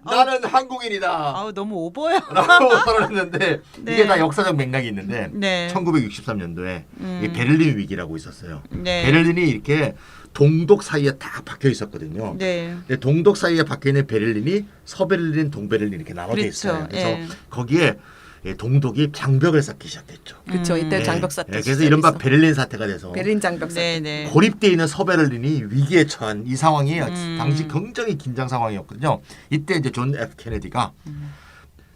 나는 한국인이다. 아우 너무 오버요. 라고 선언했는데 네. 이게 다 역사적 맥락이 있는데 네. 1963년도에 이 베를린 위기라고 있었어요. 네. 베를린이 이렇게 동독 사이에 딱 박혀 있었거든요. 네. 근데 동독 사이에 박혀 있는 베를린이 서베를린, 동베를린 이렇게 나눠져 그렇죠. 있어요. 그래서 예. 거기에 동독이 장벽을 쌓기 시작했죠. 그렇죠. 이때 네. 장벽 사태. 네, 그래서 이른바 베를린 사태가 돼서 베를린 장벽 사태. 네네. 고립돼 있는 서베를린이 위기에 처한 이 상황이 당시 굉장히 긴장 상황이었거든요. 이때 이제 존 F 케네디가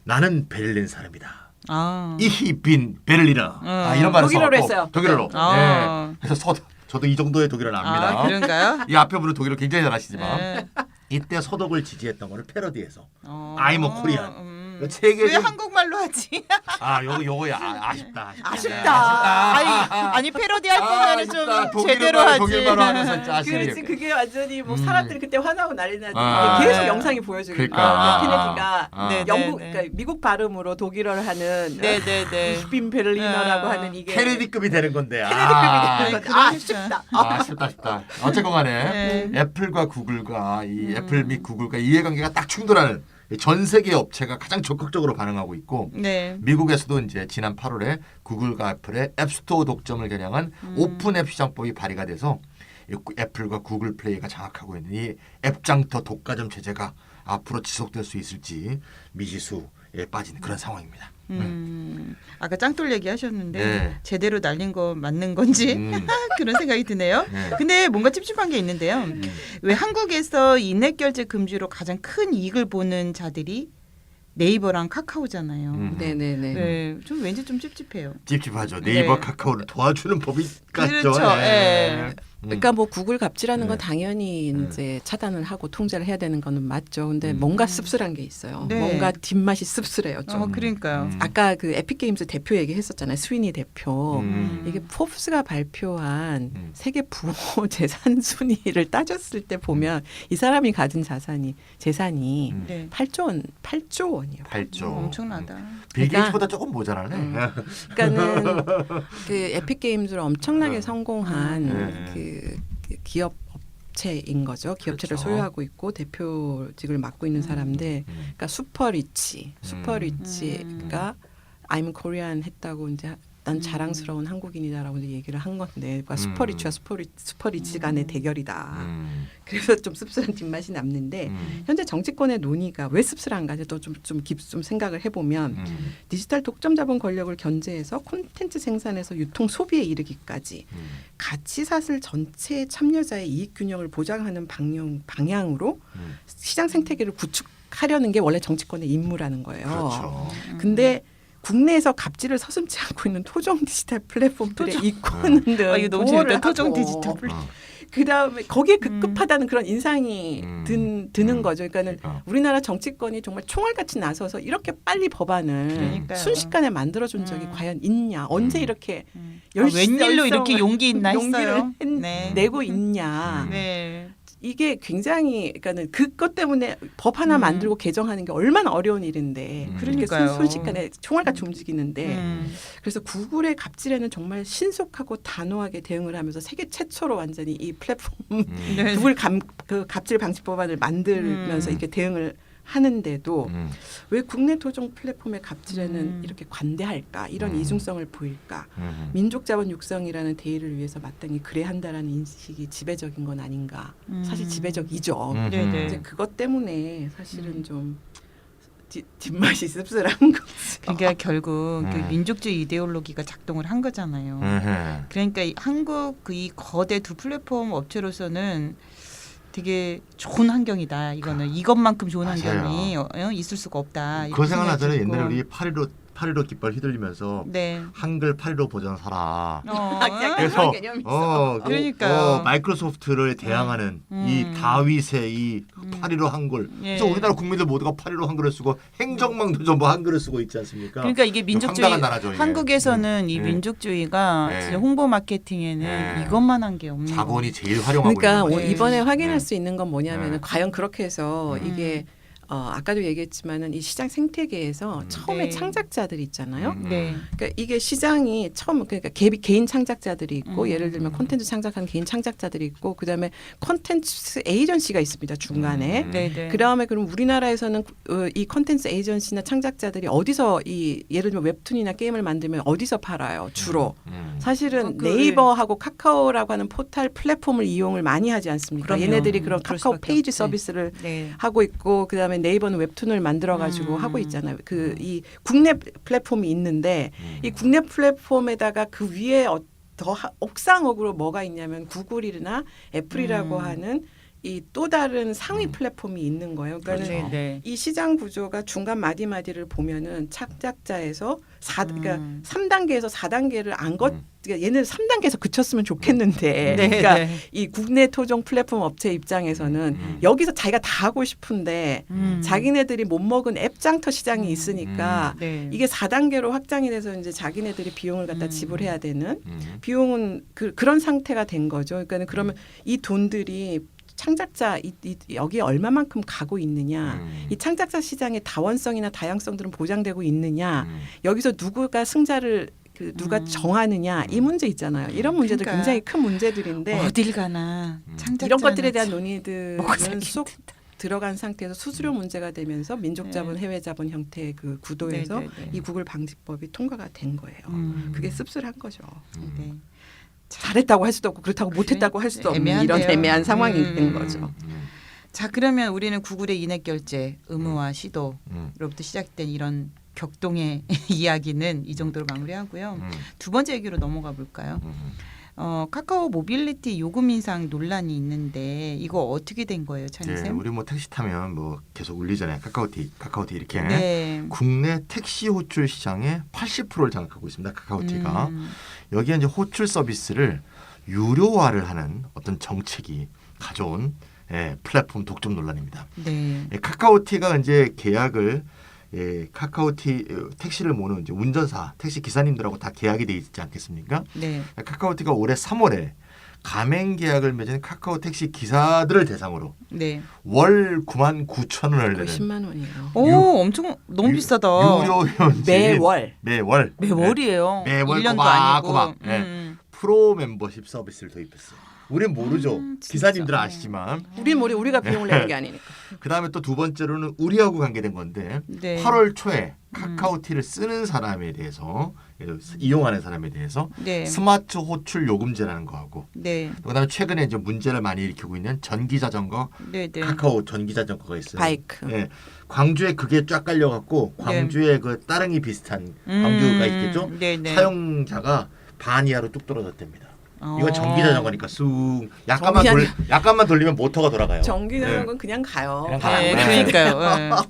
나는 베를린 사람이다. 아. Ich bin Berliner. 이런 말을 독일어로 써갖고 했어요. 독일어로. 아. 네. 그래서 저도 이 정도의 독일어는 압니다. 아, 그런가요? 이 앞에 분은 독일어 굉장히 잘하시지만 네. 이때 서독을 지지했던 거를 패러디해서 어. I'm a Korean. 세계 왜 한국말로 하지? 요거 아쉽다. 아니 패러디 할 거면은 좀 제대로 하지. 독일말로 하면서 진짜 아쉽게. 그렇지. 그게 완전히 뭐 사람들이 그때 화나고 난리 나지. 아, 계속 네. 영상이 보여주고 그러니까. 케네디가 네, 영국 네, 네. 그러니까 미국 발음으로 독일어를 하는 네네네. 빈 베를리너라고 하는 이게 케네디급이 되는 건데. 아쉽다. 아쉽다. 어쨌건 간에 네. 애플과 구글과 이 애플 및 구글과 이해관계가 딱 충돌하는 전 세계 업체가 가장 적극적으로 반응하고 있고 네. 미국에서도 이제 지난 8월에 구글과 애플의 앱스토어 독점을 겨냥한 오픈 앱 시장법이 발의가 돼서 애플과 구글 플레이가 장악하고 있는 이 앱장터 독과점 체제가 앞으로 지속될 수 있을지 미지수 빠진 그런 상황입니다. 아까 짱돌 얘기하셨는데 네. 제대로 날린 거 맞는 건지 그런 생각이 드네요. 네. 근데 뭔가 찝찝한 게 있는데요. 왜 한국에서 인앱 결제 금지로 가장 큰 이익을 보는 자들이 네이버랑 카카오잖아요. 네네네. 네, 좀 왠지 좀 찝찝해요. 찝찝하죠. 네이버 네. 카카오를 도와주는 법이 같죠. 그렇죠. 예. 그러니까 뭐 구글 갑질하는 건 네. 당연히 이제 차단을 하고 통제를 해야 되는 거는 맞죠. 근데 음. 뭔가 씁쓸한 게 있어요. 네. 뭔가 뒷맛이 씁쓸해요. 좀. 그러니까요. 아까 그 에픽 게임즈 대표 얘기했었잖아요. 스위니 대표. 음. 이게 포브스가 발표한 음. 세계 부호 재산 순위를 따졌을 때 보면 이 사람이 가진 재산이 네. 8조 원이에요. 8조. 엄청나다. 빌 그러니까- 게이츠보다 조금 모자라네. 그러니까는 그 에픽 게임즈로 엄청나게 성공한 네. 그 기업 업체인 거죠. 기업체를 그렇죠. 소유하고 있고 대표직을 맡고 있는 사람인데, 그러니까 슈퍼리치가 I'm Korean 했다고 이제 난 자랑스러운 한국인이다라고 이제 얘기를 한 건데, 그러니까 슈퍼리치와 슈퍼리치 간의 대결이다. 그래서 좀 씁쓸한 뒷맛이 남는데 현재 정치권의 논의가 왜 씁쓸한가 좀 생각을 해보면 디지털 독점 자본 권력을 견제해서 콘텐츠 생산에서 유통 소비에 이르기까지 가치 사슬 전체 참여자의 이익 균형을 보장하는 방향으로 시장 생태계를 구축하려는 게 원래 정치권의 임무라는 거예요. 그렇죠. 근데 국내에서 갑질을 서슴지 않고 있는 토종 디지털 플랫폼들의 이권은 이거 너무 재밌다. 토종 디지털 플랫폼. 그다음에 거기에 급급하다는 그런 인상이 드는 거죠. 그러니까는 그러니까. 우리나라 정치권이 정말 총알같이 나서서 이렇게 빨리 법안을 그러니까요. 순식간에 만들어준 적이 과연 있냐? 언제 이렇게 웬일로 이렇게 용기 있나 용기를 했어요. 네. 내고 있냐? 네. 이게 굉장히 그러니까는 그것 때문에 법 하나 만들고 개정하는 게 얼마나 어려운 일인데 그렇게 그러니까요. 순식간에 총알같이 움직이는데 음. 그래서 구글의 갑질에는 정말 신속하고 단호하게 대응을 하면서 세계 최초로 완전히 이 플랫폼 네. 구글 그 갑질 방지 법안을 만들면서 이렇게 대응을 하는데도 왜 국내 토종 플랫폼의 갑질에는 이렇게 관대할까? 이런 이중성을 보일까? 민족 자본 육성이라는 대의를 위해서 마땅히 그래야 한다라는 인식이 지배적인 건 아닌가? 사실 지배적이죠. 네네. 이제 그것 때문에 사실은 좀 뒷맛이 씁쓸한 거죠. 그러니까 결국 그 민족주의 이데올로기가 작동을 한 거잖아요. 그러니까 한국 그 이 거대 두 플랫폼 업체로서는 되게 좋은 환경이다. 이거는 이것만큼 좋은 맞아요. 환경이 있을 수가 없다. 그 생각나잖아요. 생각이 옛날에 들고. 우리 8.15 깃발 휘둘리면서 네. 한글 8.15 버전 사라. 그래서 그래서 개념이 있어. 그러니까요. 마이크로소프트를 대항하는 이 다윗의 이 8.15 한글. 예. 그래서 우리나라 국민들 모두가 8.15 한글을 쓰고 행정망도 전부 한글을 쓰고 있지 않습니까? 그러니까 이게 민족주의 황당한 나라죠, 이게. 한국에서는 이 네. 민족주의가 네. 진짜 홍보 마케팅에는 네. 이것만 한 게 없는 자본이 제일 활용하고 그러니까 있는 거예요. 이번에 네. 확인할 네. 수 있는 건 뭐냐면은 네. 과연 그렇게 해서 이게 아까도 얘기했지만은 이 시장 생태계에서 처음에 네. 창작자들이 있잖아요. 네. 그러니까 이게 시장이 처음 그러니까 개인 창작자들이 있고 예를 들면 콘텐츠 창작하는 개인 창작자들이 있고 그다음에 콘텐츠 에이전시가 있습니다 중간에. 네. 그다음에 그럼 우리나라에서는 이 콘텐츠 에이전시나 창작자들이 어디서 이 예를 들면 웹툰이나 게임을 만들면 어디서 팔아요 주로. 사실은 그래. 네이버하고 카카오라고 하는 포털 플랫폼을 이용을 많이 하지 않습니까? 그럼요. 얘네들이 그런 그럴 카카오 수밖에 페이지 없지. 서비스를 네. 하고 있고 그다음에 네이버는 웹툰을 만들어 가지고 하고 있잖아요. 그 이 국내 플랫폼이 있는데 이 국내 플랫폼에다가 그 위에 더 옥상으로 뭐가 있냐면 구글이나 애플이라고 하는 이 또 다른 상위 플랫폼이 있는 거예요. 그러니까 그렇죠. 네. 이 시장 구조가 중간 마디마디를 보면은 창작자에서 그러니까 3단계에서 4단계를 그러니까 얘는 3단계에서 그쳤으면 좋겠는데 네, 그러니까 네. 이 국내 토종 플랫폼 업체 입장에서는 여기서 자기가 다 하고 싶은데 자기네들이 못 먹은 앱 장터 시장이 있으니까 네. 이게 4단계로 확장이 돼서 이제 자기네들이 비용을 갖다 지불해야 되는 비용은 그런 상태가 된 거죠. 그러니까 그러면 이 돈들이 창작자 여기에 얼마만큼 가고 있느냐, 이 창작자 시장의 다원성이나 다양성들은 보장되고 있느냐, 여기서 누구가 승자를 누가 정하느냐 이 문제 있잖아요. 이런 문제들 그러니까 굉장히 큰 문제들인데 어딜 가나 창작자 이런 것들에 대한 먹고 논의들은 살기 쏙 들어간 상태에서 수수료 문제가 되면서 민족 자본, 해외 자본 형태의 그 구도에서 네. 이 구글 방지법이 통과가 된 거예요. 그게 씁쓸한 거죠. 네. 잘했다고 할 수도 없고 그렇다고 못했다고 할 수도 없는 애매한데요. 이런 애매한 상황이 된 거죠. 자 그러면 우리는 구글의 인앱 결제 의무화 시도로부터 시작된 이런 격동의 이야기는 이 정도로 마무리하고요. 두 번째 얘기로 넘어가 볼까요? 카카오 모빌리티 요금 인상 논란이 있는데 이거 어떻게 된 거예요, 찬쌤? 네, 우리 뭐 택시 타면 뭐 계속 울리잖아요. 카카오티 이렇게. 네. 국내 택시 호출 시장의 80%를 장악하고 있습니다. 카카오티가. 여기에 이제 호출 서비스를 유료화를 하는 어떤 정책이 가져온 플랫폼 독점 논란입니다. 네. 카카오티가 이제 계약을 카카오티 택시를 모는 이제 운전사, 택시 기사님들하고 다 계약이 돼 있지 않겠습니까? 네. 카카오티가 올해 3월에 가맹 계약을 맺은 카카오 택시 기사들을 대상으로 네. 월 99,000원을 거의 내는 10만 원이에요. 오, 엄청 너무 비싸다. 유료 회원제 매월. 매월이에요. 매월 1년도 꼬박꼬박. 아니고. 네. 프로 멤버십 서비스를 도입했어요. 우린 모르죠. 진짜. 기사님들은 아시지만. 우리가 비용을 내는 게 아니니까. 그다음에 또 두 번째로는 우리하고 관계된 건데 네. 8월 초에 카카오티를 쓰는 사람에 대해서 이용하는 사람에 대해서 네. 스마트 호출 요금제라는 거하고 네. 그다음에 최근에 이제 문제를 많이 일으키고 있는 전기 자전거 네, 네. 카카오 전기 자전거가 있어요. 바이크. 네. 광주에 그게 쫙 깔려 갖고 광주에 그 따릉이 비슷한 광주가 있겠죠. 네, 네. 사용자가 반 이하로 뚝 떨어졌답니다. 이건 어. 전기 자전거니까 쑥 약간만 돌리면 모터가 돌아가요. 전기 네. 자전거는 그냥 가요. 그냥 네, 네. 그러니까요.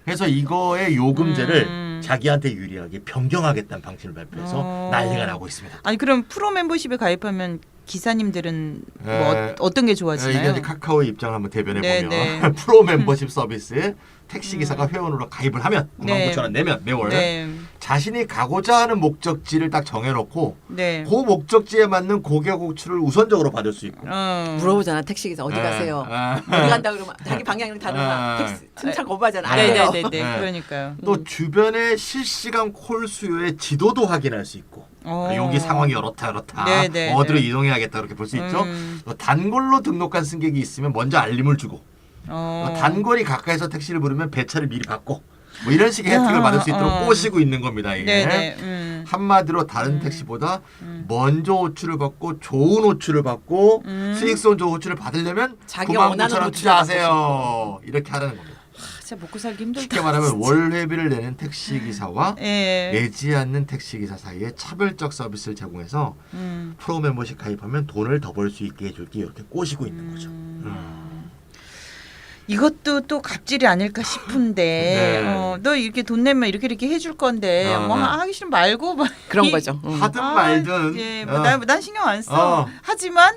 그래서 이거의 요금제를 자기한테 유리하게 변경하겠다는 방침을 발표해서 난리가 나고 있습니다. 아니 그럼 프로 멤버십에 가입하면 기사님들은 뭐 네. 어떤 게 이게 좋아지나요? 이제 카카오의 입장을 한번 대변해 네, 보면 네. 프로 멤버십 서비스에 택시 기사가 회원으로 가입을 하면 99,000원 내면 매월 네. 자신이 가고자 하는 목적지를 딱 정해놓고 네. 그 목적지에 맞는 고객 호출을 우선적으로 받을 수 있고. 물어보잖아 택시기사 어디 가세요? 어디 간다 그러면 자기 방향을 다르면 택시 승차 거부하잖아. 안 돼요. 네네네. 네. 그러니까요. 또 주변의 실시간 콜 수요의 지도도 확인할 수 있고 어. 여기 상황이 이렇다 네네. 어디로 이동해야겠다 이렇게 볼 수 있죠. 또 단골로 등록한 승객이 있으면 먼저 알림을 주고 단골이 가까이서 택시를 부르면 배차를 미리 받고 뭐 이런 식의 혜택을 받을 수 있도록 꼬시고 있는 겁니다. 이게. 네네. 한마디로 다른 택시보다 먼저 호출을 받고 좋은 호출을 받고 수익성 좋은 호출을 받으려면 자기가 원하는 99,000원 호출을 투자하세요. 이렇게 하라는 겁니다. 진짜 먹고 살기 힘들다. 쉽게 말하면 월회비를 내는 택시기사와 예. 내지 않는 택시기사 사이에 차별적 서비스를 제공해서 프로 멤버십 가입하면 돈을 더 벌 수 있게 해줄게 이렇게 꼬시고 있는 거죠. 이것도 또 갑질이 아닐까 싶은데 네. 너 이렇게 돈 내면 이렇게 해줄 건데 뭐 하기 싫으면 말고 막 그런 거죠. 하든 말든 예, 난 신경 안 써. 하지만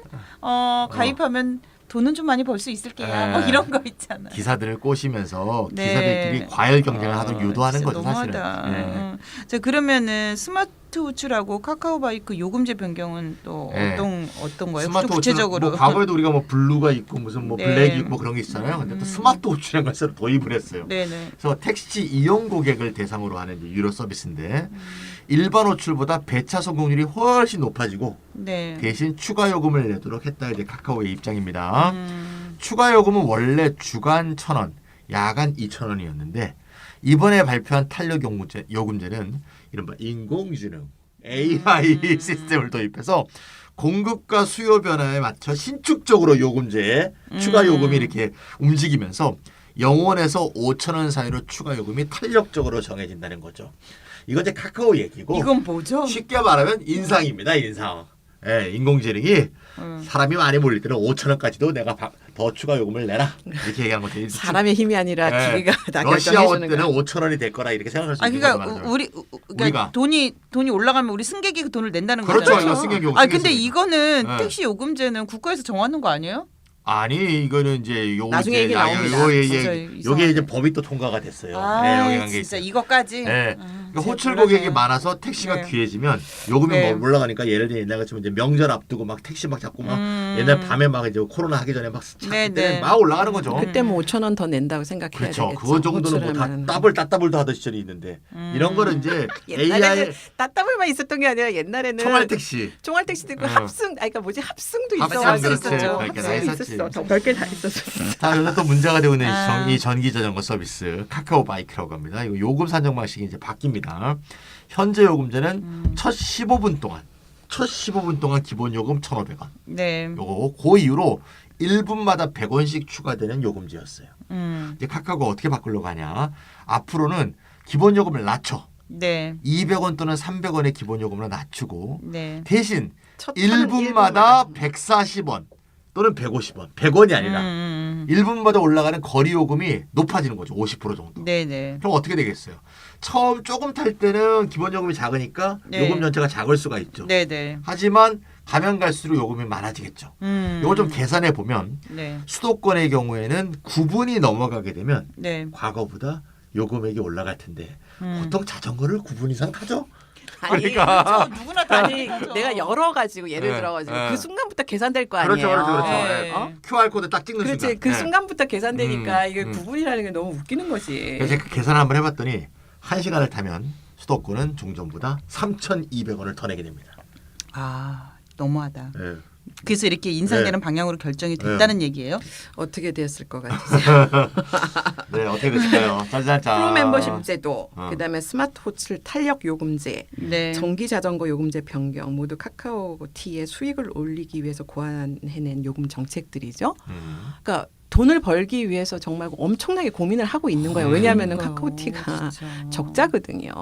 가입하면 돈은 좀 많이 벌 수 있을 게야. 뭐 이런 거 있잖아. 기사들을 꼬시면서 네. 기사들끼리 과열 경쟁을 하도록 유도하는 진짜 거죠 사실은. 너무하다. 네. 자 그러면은 스마트 호출하고 카카오바이크 요금제 변경은 또 네. 어떤 거예요? 스마트 좀 호출 구체적으로. 뭐 과거에도 우리가 뭐 블루가 있고 무슨 뭐 네. 블랙이 있고 뭐 그런 게 있잖아요. 근데 또 스마트 호출이라는 걸 새로 도입을 했어요. 네네. 그래서 택시 이용 고객을 대상으로 하는 이제 유료 서비스인데 일반 호출보다 배차 성공률이 훨씬 높아지고 네. 대신 추가 요금을 내도록 했다 이제 카카오의 입장입니다. 추가 요금은 원래 주간 1,000원, 야간 2,000원이었는데 이번에 발표한 탄력 요금제는 이른바 인공지능 AI 시스템을 도입해서 공급과 수요 변화에 맞춰 신축적으로 요금제에 추가 요금이 이렇게 움직이면서 0원에서 5,000원 사이로 추가 요금이 탄력적으로 정해진다는 거죠. 이건 이제 카카오 얘기고 이건 뭐죠? 쉽게 말하면 인상입니다. 인상. 예, 인공지능이 사람이 많이 몰릴 때는 5,000원까지도 내가 더 추가 요금을 내라 이렇게 얘기하는 거죠. 사람의 힘이 아니라 예, 기계가 다 러시아 결정해 올 주는 때는 거야. 5,000원이 될 거라 이렇게 생각할 수 있는 그러니까 거죠. 그러니까 우리가. 돈이 올라가면 우리 승객이 그 돈을 낸다는 그렇죠. 거잖아요. 이거 승객 요금. 근데 이거는 네. 택시 요금제는 국가에서 정하는 거 아니에요? 아니 이거는 이제 요 나중에 이제 얘기 나옵니다. 진짜 요게 이상하네. 이제 법이 또 통과가 됐어요. 네, 영향한 게 진짜 있어요. 이거까지. 네. 그러니까 호출 몰랐네요. 고객이 많아서 택시가 네. 귀해지면 요금이 네. 뭐 올라가니까 예를 들어 옛날 같으면 이제 명절 앞두고 막 택시 막 잡고 막 옛날 밤에 막 이제 코로나 하기 전에 막 네, 찾을 때는 네. 막 올라가는 거죠. 그때 뭐 5,000원 더 낸다고 생각해야 그렇죠. 되겠죠. 그거 정도는 뭐 다 따블도 하던 시절이 있는데 이런 거는 이제 옛날에는 AI 따따블만 있었던 게 아니라 옛날에는 총알 택시. 총알 택시도 있고 응. 그러니까 뭐지 합승도 합승, 있어가지고 그렇지. 있었죠. 별게 다 합승도 있었지. 있었어. 더 별게 다 있었어. 자, 여기서 또 문제가 되고 있는 아. 이 전기 자전거 서비스 카카오 바이크라고 합니다. 이거 요금 산정 방식이 이제 바뀝니다. 현재 요금제는 첫 15분 동안 기본 요금 1,500원. 네. 요거 그 이후로 1분마다 100원씩 추가되는 요금제였어요. 이제 카카오가 어떻게 바꾸려고 하냐? 앞으로는 기본 요금을 낮춰. 네. 200원 또는 300원의 기본 요금을 낮추고 네. 대신 첫 타는 1분마다 140원 또는 150원. 100원이 아니라 1분마다 올라가는 거리 요금이 높아지는 거죠. 50% 정도. 네네. 그럼 어떻게 되겠어요? 처음 조금 탈 때는 기본 요금이 작으니까 네. 요금 전체가 작을 수가 있죠. 네네. 하지만 가면 갈수록 요금이 많아지겠죠. 이걸 좀 계산해 보면 네. 수도권의 경우에는 9분이 넘어가게 되면 네. 과거보다 요금액이 올라갈 텐데 보통 자전거를 9분 이상 타죠? 아니, 그러니까. 그렇죠. 누구나 다 아니 내가 열어가지고 예를 네, 들어가지고 네. 그 순간부터 계산될 거 아니에요. 그렇죠. 네. 어? QR 코드 딱 찍는 그렇지. 순간. 그 네. 순간부터 계산되니까 이게 음. 구분이라는 게 너무 웃기는 거지. 그래서 제가 계산 한번 해봤더니 1시간을 타면 수도권은 종전보다 3,200원을 더 내게 됩니다. 아 너무하다. 네. 그래서 이렇게 인상되는 네. 방향으로 결정이 됐다는 얘기예요? 어떻게 됐을 것 같으세요? 네, 어떻게 됐을까요? 짠짠짠. 프로 멤버십 제도, 어. 그다음에 스마트 호출 탄력 요금제, 네. 전기 자전거 요금제 변경 모두 카카오티의 수익을 올리기 위해서 고안해낸 요금 정책들이죠. 그러니까 돈을 벌기 위해서 정말 엄청나게 고민을 하고 있는 거예요. 왜냐하면 그러니까요. 카카오티가 진짜. 적자거든요.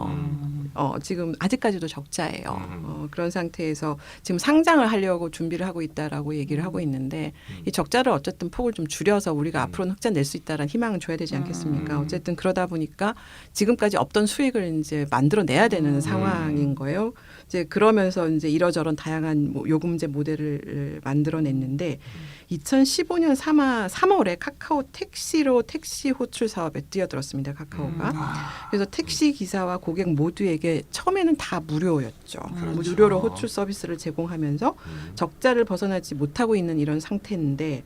지금 아직까지도 적자예요. 그런 상태에서 지금 상장을 하려고 준비를 하고 있다라고 얘기를 하고 있는데 이 적자를 어쨌든 폭을 좀 줄여서 우리가 앞으로는 흑자 낼 수 있다라는 희망을 줘야 되지 않겠습니까? 어쨌든 그러다 보니까 지금까지 없던 수익을 이제 만들어내야 되는 상황인 거예요. 이제 그러면서 이제 이러저런 다양한 요금제 모델을 만들어냈는데 2015년 3월에 카카오 택시로 택시 호출 사업에 뛰어들었습니다. 카카오가. 그래서 택시 기사와 고객 모두에게 처음에는 다 무료였죠. 그렇죠. 무료로 호출 서비스를 제공하면서 적자를 벗어나지 못하고 있는 이런 상태인데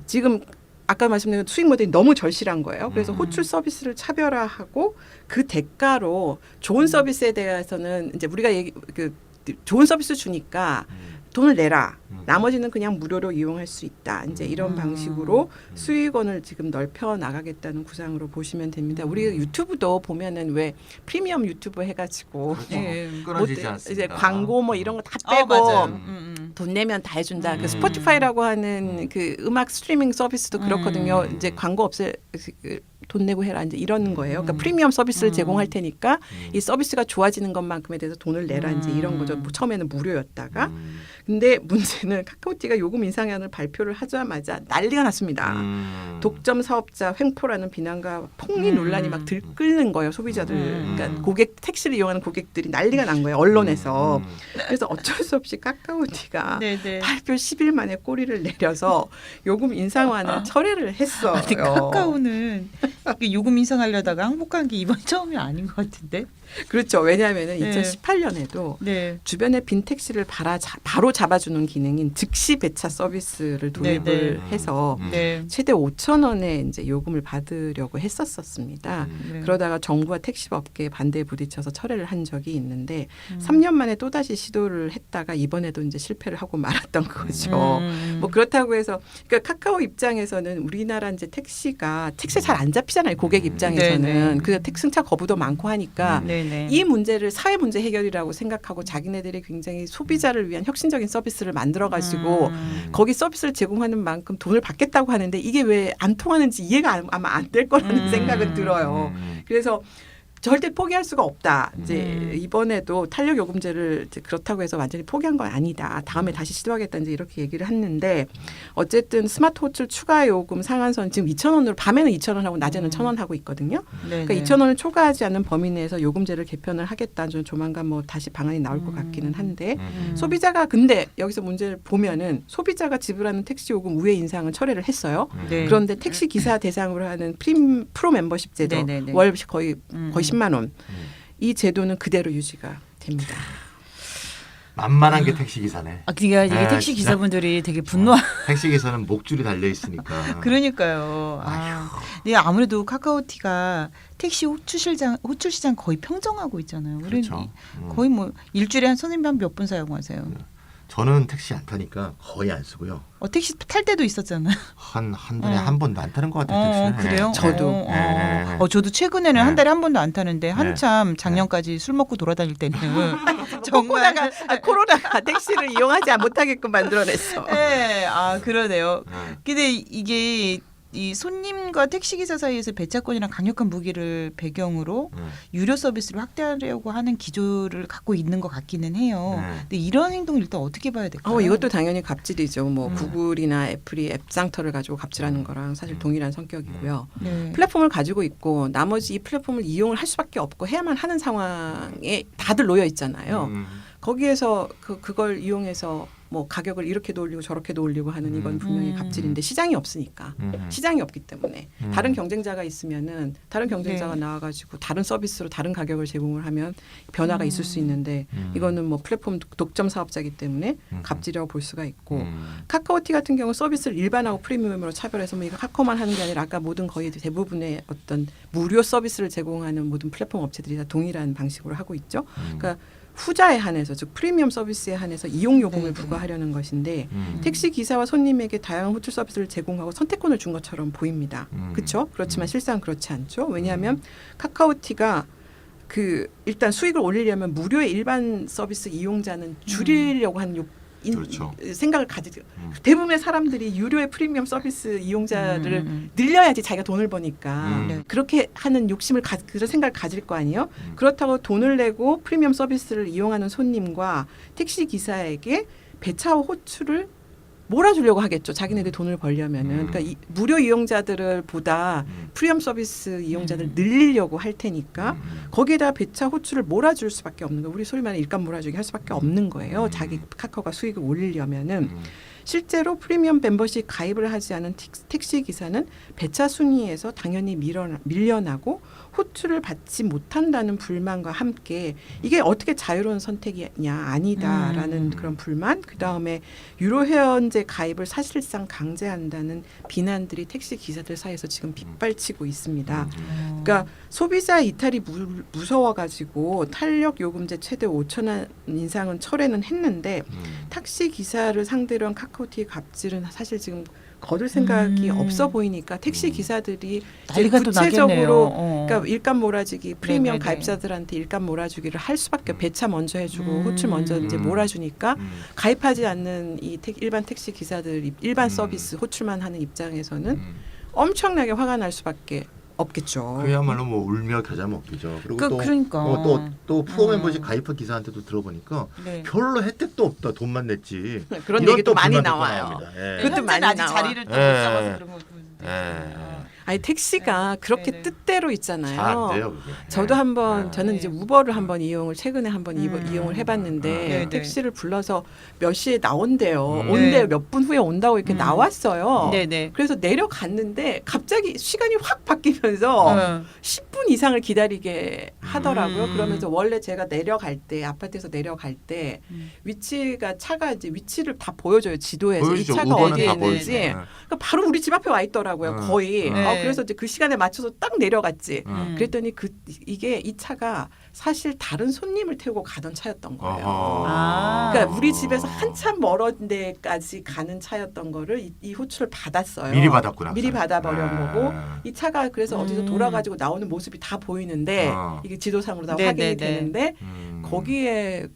지금 아까 말씀드린 수익 모델이 너무 절실한 거예요. 그래서 호출 서비스를 차별화하고 그 대가로 좋은 서비스에 대해서는 이제 우리가 좋은 서비스 주니까 돈을 내라. 나머지는 그냥 무료로 이용할 수 있다. 이제 이런 방식으로 수익원을 지금 넓혀 나가겠다는 구상으로 보시면 됩니다. 우리 유튜브도 보면은 왜 프리미엄 유튜브 해가지고 네. 끊어지지 뭐 않습니다. 이제 광고 뭐 이런 거 다 어, 빼고 맞아요. 돈 내면 다 해준다. 그 스포티파이라고 하는 그 음악 스트리밍 서비스도 그렇거든요. 이제 광고 없애 돈 내고 해라 이제 이런 거예요. 그러니까 프리미엄 서비스를 제공할 테니까 이 서비스가 좋아지는 것만큼에 대해서 돈을 내라 이제 이런 거죠. 뭐 처음에는 무료였다가 근데 문제는 카카오티가 요금 인상안을 발표를 하자마자 난리가 났습니다. 독점 사업자 횡포라는 비난과 폭리 논란이 막 들끓는 거예요. 소비자들. 그러니까 택시를 이용하는 고객들이 난리가 난 거예요. 언론에서. 그래서 어쩔 수 없이 카카오티가 네네. 발표 10일 만에 꼬리를 내려서 요금 인상안을 철회를 했어요. 근데 카카오는 이게 요금 인상하려다가 항복한 게 이번 처음이 아닌 것 같은데. 그렇죠. 왜냐하면 네. 2018년에도 네. 주변에 빈 택시를 바로 잡아주는 기능인 즉시 배차 서비스를 도입을 네, 해서 네. 최대 5,000원의 이제 요금을 받으려고 했었습니다. 네. 그러다가 정부와 택시업계에 반대에 부딪혀서 철회를 한 적이 있는데 3년 만에 또 다시 시도를 했다가 이번에도 이제 실패를 하고 말았던 거죠. 뭐 그렇다고 해서 그러니까 카카오 입장에서는 우리나라 이제 택시가 잘 안 잡히잖아요. 고객 입장에서는. 네네. 그 승차 거부도 많고 하니까 네네. 이 문제를 사회 문제 해결이라고 생각하고 자기네들이 굉장히 소비자를 위한 혁신적인 서비스를 만들어 가지고 거기 서비스를 제공하는 만큼 돈을 받겠다고 하는데 이게 왜 안 통하는지 이해가 아마 안 될 거라는 생각은 들어요. 그래서 절대 포기할 수가 없다. 이제 이번에도 탄력 요금제를 이제 그렇다고 해서 완전히 포기한 건 아니다. 다음에 다시 시도하겠다. 이제 이렇게 얘기를 했는데 어쨌든 스마트 호출 추가 요금 상한선 지금 2,000원으로 밤에는 2,000원 하고 낮에는 1,000원 하고 있거든요. 네네. 그러니까 2,000원을 초과하지 않는 범위 내에서 요금제를 개편을 하겠다. 좀 조만간 뭐 다시 방안이 나올 것 같기는 한데 소비자가 근데 여기서 문제를 보면은 소비자가 지불하는 택시 요금 우회 인상은 철회를 했어요. 네. 그런데 택시 기사 대상으로 하는 프로 멤버십 제도 네네네. 월 거의 10만 원. 이 제도는 그대로 유지가 됩니다. 만만한 게 택시 기사네. 아, 그러니까 이게 네, 택시 진짜. 기사분들이 되게 분노한. 택시 기사는 목줄이 달려 있으니까. 그러니까요. 근데 아무래도 카카오티가 택시 호출 시장 거의 평정하고 있잖아요. 그렇죠. 거의 뭐 일주일에 한 선생님 한 몇 분 사용하세요? 저는 택시 안 타니까 거의 안 쓰고요. 택시 탈 때도 있었잖아요. 한 달에 한 번도 안 타는 것 같아요. 택시는. 그래요? 저도. 저도 최근에는 네. 한 달에 한 번도 안 타는데 한참 작년까지 술 먹고 돌아다닐 때는 정말 코로나 택시를 이용하지 못하게끔 만들어냈어. 네, 그러네요. 네. 근데 이게 이 손님과 택시기사 사이에서 배차권이랑 강력한 무기를 배경으로 유료 서비스를 확대하려고 하는 기조를 갖고 있는 것 같기는 해요. 근데 이런 행동을 일단 어떻게 봐야 될까요? 이것도 당연히 갑질이죠. 뭐 음. 구글이나 애플이 앱 상터를 가지고 갑질하는 거랑 사실 동일한 성격이고요. 네. 플랫폼을 가지고 있고 나머지 이 플랫폼을 이용을 할 수밖에 없고 해야만 하는 상황에 다들 놓여 있잖아요. 거기에서 그걸 이용해서 뭐 가격을 이렇게도 올리고 저렇게도 올리고 하는 이건 분명히 갑질인데 시장이 없으니까 시장이 없기 때문에 다른 경쟁자가 있으면은 다른 경쟁자가 네. 나와가지고 다른 서비스로 다른 가격을 제공을 하면 변화가 있을 수 있는데 이거는 뭐 플랫폼 독점 사업자이기 때문에 갑질이라고 볼 수가 있고 카카오티 같은 경우 서비스를 일반하고 프리미엄으로 차별해서 뭐 이거 카카오만 하는 게 아니라 아까 모든 거의 대부분의 어떤 무료 서비스를 제공하는 모든 플랫폼 업체들이 다 동일한 방식으로 하고 있죠. 그러니까 후자에 한해서 즉 프리미엄 서비스에 한해서 이용 요금을 부과하려는 것인데 택시 기사와 손님에게 다양한 호출 서비스를 제공하고 선택권을 준 것처럼 보입니다. 그렇죠? 그렇지만 실상 그렇지 않죠. 왜냐하면 카카오티가 일단 수익을 올리려면 무료의 일반 서비스 이용자는 줄이려고 하는 그렇죠. 생각을 가지고 대부분의 사람들이 유료의 프리미엄 서비스 이용자를 늘려야지 자기가 돈을 버니까 네. 그렇게 하는 욕심을 그런 생각을 가질 거 아니에요. 그렇다고 돈을 내고 프리미엄 서비스를 이용하는 손님과 택시 기사에게 배차와 호출을 몰아주려고 하겠죠. 자기네들 돈을 벌려면은. 그러니까 무료 이용자들을 보다 프리미엄 서비스 이용자들 늘리려고 할 테니까 거기에다 배차 호출을 몰아줄 수밖에 없는 거예요. 우리 소리 말해 일감 몰아주기 할 수밖에 없는 거예요. 자기 카카오가 수익을 올리려면은. 실제로 프리미엄 멤버십 가입을 하지 않은 택시 기사는 배차 순위에서 당연히 밀려나고 호출을 받지 못한다는 불만과 함께 이게 어떻게 자유로운 선택이냐 아니다라는 그런 불만, 그다음에 유료 회원제 가입을 사실상 강제한다는 비난들이 택시 기사들 사이에서 지금 빗발치고 있습니다. 그러니까 소비자 이탈이 무서워가지고 탄력 요금제 최대 5천 원 인상은 철회는 했는데 택시 기사를 상대로 한 카카오티의 갑질은 사실 지금 거둘 생각이 없어 보이니까 택시 기사들이 난리가 또 구체적으로 나겠네요. 그러니까 일감 몰아주기 프리미엄 네네네. 가입자들한테 일감 몰아주기를 할 수밖에 배차 먼저 해주고 호출 먼저 이제 몰아주니까 가입하지 않는 이 일반 택시 기사들 일반 서비스 호출만 하는 입장에서는 엄청나게 화가 날 수밖에 없겠죠. 그야말로 뭐 울며 겨자 먹기죠. 그리고 그러니까. 또 프로 멤버십 가입한 기사한테도 들어보니까 네. 별로 혜택도 없다. 돈만 냈지. 그런 이런 얘기도 또 많이 불만도 또 나와요. 나옵니다. 예. 그것도 현재는 많이 아직 나와. 자리를 또 못 예. 잡아서 그런 거. 예. 아니 택시가 그렇게 네네. 뜻대로 있잖아요. 잘 안 돼요, 그게. 저도 한번 예. 저는 네. 이제 우버를 한번 이용을 한번 이용을 해봤는데 네네. 택시를 불러서 몇 시에 나온대요. 네. 온대요. 몇 분 후에 온다고 이렇게 나왔어요. 네네. 그래서 내려갔는데 갑자기 시간이 확 바뀌면서 10분 이상을 기다리게 하더라고요. 그러면서 원래 제가 내려갈 때 아파트에서 내려갈 때 위치가 차가 이제 위치를 다 보여줘요. 지도에서 보여주죠. 이 차가 우버는 어디에 다 있는지. 보여주죠. 예. 그러니까 바로 우리 집 앞에 와 있더라고요. 거의. 네. 그래서 이제 그 시간에 맞춰서 딱 내려갔지. 음. 그랬더니 이게 이 차가 사실 다른 손님을 태우고 가던 차였던 거예요. 아. 그러니까 우리 집에서 한참 멀은 데까지 가는 차였던 거를 이 호출을 받았어요. 미리 받았구나. 미리 받아버린 아. 거고 이 차가 그래서 어디서 돌아가지고 나오는 모습이 다 보이는데 이게 지도상으로 다 확인이 네네네. 되는데 거기에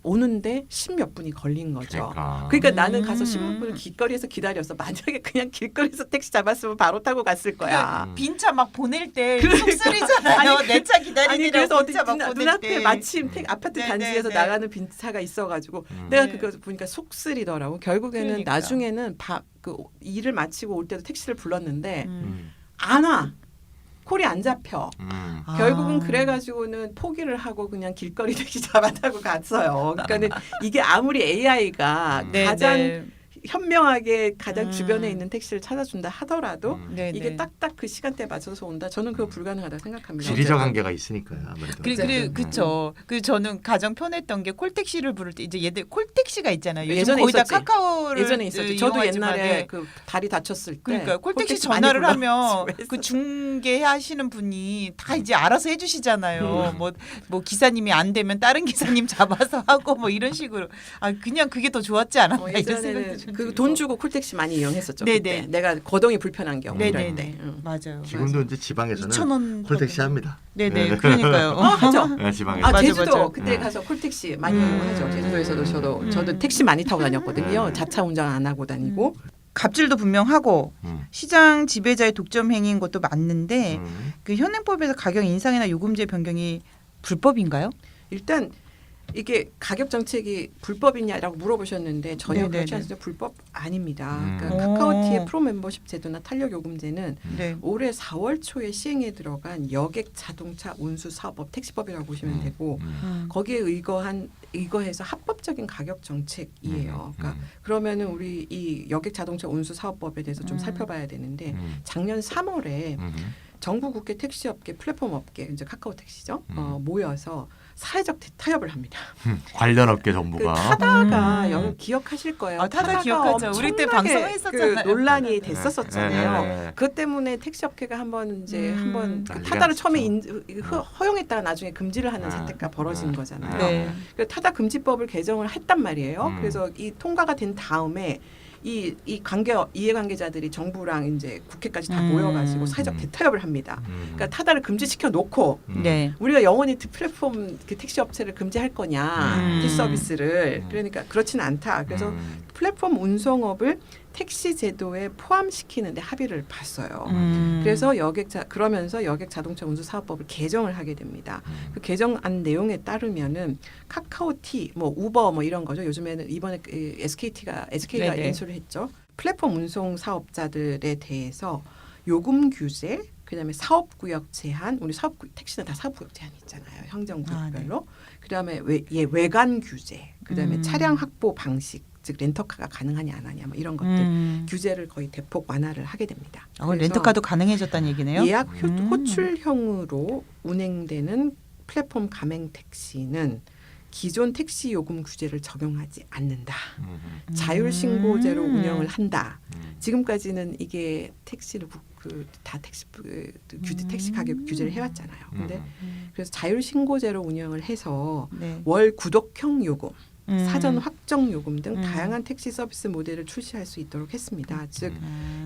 오는데 10몇 분이 걸린 거죠. 그러니까. 그러니까 나는 가서 10몇 분을 길거리에서 기다렸어. 만약에 그냥 길거리에서 택시 잡았으면 바로 타고 갔을 거야. 빈차 막 보낼 때 그러니까. 속쓰리잖아요. 내 차 아니 기다리느라고 그래서 어디 빈차 막 보낼 눈앞에 때. 마침 아파트 네, 단지에서 네, 네. 나가는 빈차가 있어가지고 내가 네. 그거 보니까 속쓰리더라고. 결국에는 그러니까. 나중에는 일을 마치고 올 때도 택시를 불렀는데 음. 안 와. 콜이 안 잡혀. 아. 결국은 그래가지고는 포기를 하고 그냥 길거리 택시 잡아타고 갔어요. 그러니까는 이게 아무리 AI가 네, 가장 네. 현명하게 가장 음. 주변에 있는 택시를 찾아준다 하더라도 네, 이게 네. 딱딱 그 시간대에 맞춰서 온다. 저는 그거 불가능하다고 생각합니다. 지리적 어쨌든. 한계가 있으니까요. 아무래도. 그쵸. 그 저는 가장 편했던 게 콜택시를 부를 때 이제 얘들 콜택시가 있잖아요. 요즘 예전에 거의 다 있었지. 카카오를 예전에 있었죠. 저도 이용하지만, 옛날에 네. 그 다리 다쳤을 때 그러니까 콜택시 콜택시 많이 전화를 불러가지고 하면 했어요. 그 중개하시는 분이 다 이제 알아서 해주시잖아요. 뭐 기사님이 안 되면 다른 기사님 잡아서 하고 뭐 이런 식으로. 아 그냥 그게 더 좋았지 않았나 이런 생각도 예전에는 좀 그 들고. 돈 주고 콜택시 많이 이용했었죠. 네네. 그때. 내가 거동이 불편한 경우 이럴 네네네. 때. 맞아요. 지금도 이제 지방에서는 2,000원 콜택시 합니다. 네네. 그러니까요. 하죠. 네, 지방에. 아 맞아, 제주도 맞아. 그때 가서 콜택시 많이 음. 이용하죠. 제주도에서도 저도 택시 많이 타고 다녔거든요. 자차 운전 안 하고 다니고. 갑질도 분명하고 음. 시장 지배자의 독점 행위인 것도 맞는데 음. 그 현행법에서 가격 인상이나 요금제 변경이 불법인가요? 일단 이게 가격 정책이 불법이냐라고 물어보셨는데 전혀 네네네. 그렇지 않습니다. 불법 아닙니다. 그러니까 오. 카카오티의 프로 멤버십 제도나 탄력 요금제는 네. 올해 4월 초에 시행에 들어간 여객 자동차 운수 사업법 택시법이라고 보시면 되고 거기에 의거해서 합법적인 가격 정책이에요. 그러니까 그러면은 우리 이 여객 자동차 운수 사업법에 대해서 좀 살펴봐야 되는데 작년 3월에 정부 국계 택시업계 플랫폼 업계 이제 카카오 택시죠. 모여서 사회적 타협을 합니다. 관련 업계 그 전부가 타다가 여러분 기억하실 거예요. 아, 타다 타다가 기억하죠. 우리 때 엄청나게 방송했었잖아요. 그 논란이 됐었었잖아요. 네. 그것 때문에 택시업계가 한번 이제 한번 그 난리가 타다를 났었죠. 처음에 허용했다가 나중에 금지를 하는 네. 사태가 벌어진 거잖아요. 네. 그 타다 금지법을 개정을 했단 말이에요. 음. 그래서 이 통과가 된 다음에 이 이해관계자들이 정부랑 이제 국회까지 다 모여가지고 사회적 대타협을 합니다. 그러니까 타다를 금지시켜 놓고 네. 우리가 영원히 플랫폼 그 택시 업체를 금지할 거냐 택시 서비스를 그러니까 그렇지는 않다. 그래서 플랫폼 운송업을 택시 제도에 포함시키는데 합의를 봤어요. 그래서 그러면서 여객 자동차 운수 사업법을 개정을 하게 됩니다. 그 개정안 내용에 따르면은 카카오티, 뭐 우버 뭐 이런 거죠. 요즘에는 이번에 SK가 네네. 인수를 했죠. 플랫폼 운송 사업자들에 대해서 요금 규제, 그다음에 사업구역 제한, 우리 택시는 다 사업구역 제한이 있잖아요. 행정구역별로. 그다음에 외관 규제, 그다음에 차량 확보 방식. 즉 렌터카가 가능하냐 안 하냐 뭐 이런 것들 규제를 거의 대폭 완화를 하게 됩니다. 그래서 렌터카도 가능해졌다는 얘기네요. 예약 호출형으로 운행되는 플랫폼 가맹 택시는 기존 택시 요금 규제를 적용하지 않는다. 자율 신고제로 운영을 한다. 지금까지는 이게 택시를 다 택시 가격 규제를 해왔잖아요. 근데 그래서 자율 신고제로 운영을 해서 네. 월 구독형 요금, 사전 확정 요금 등 다양한 택시 서비스 모델을 출시할 수 있도록 했습니다. 즉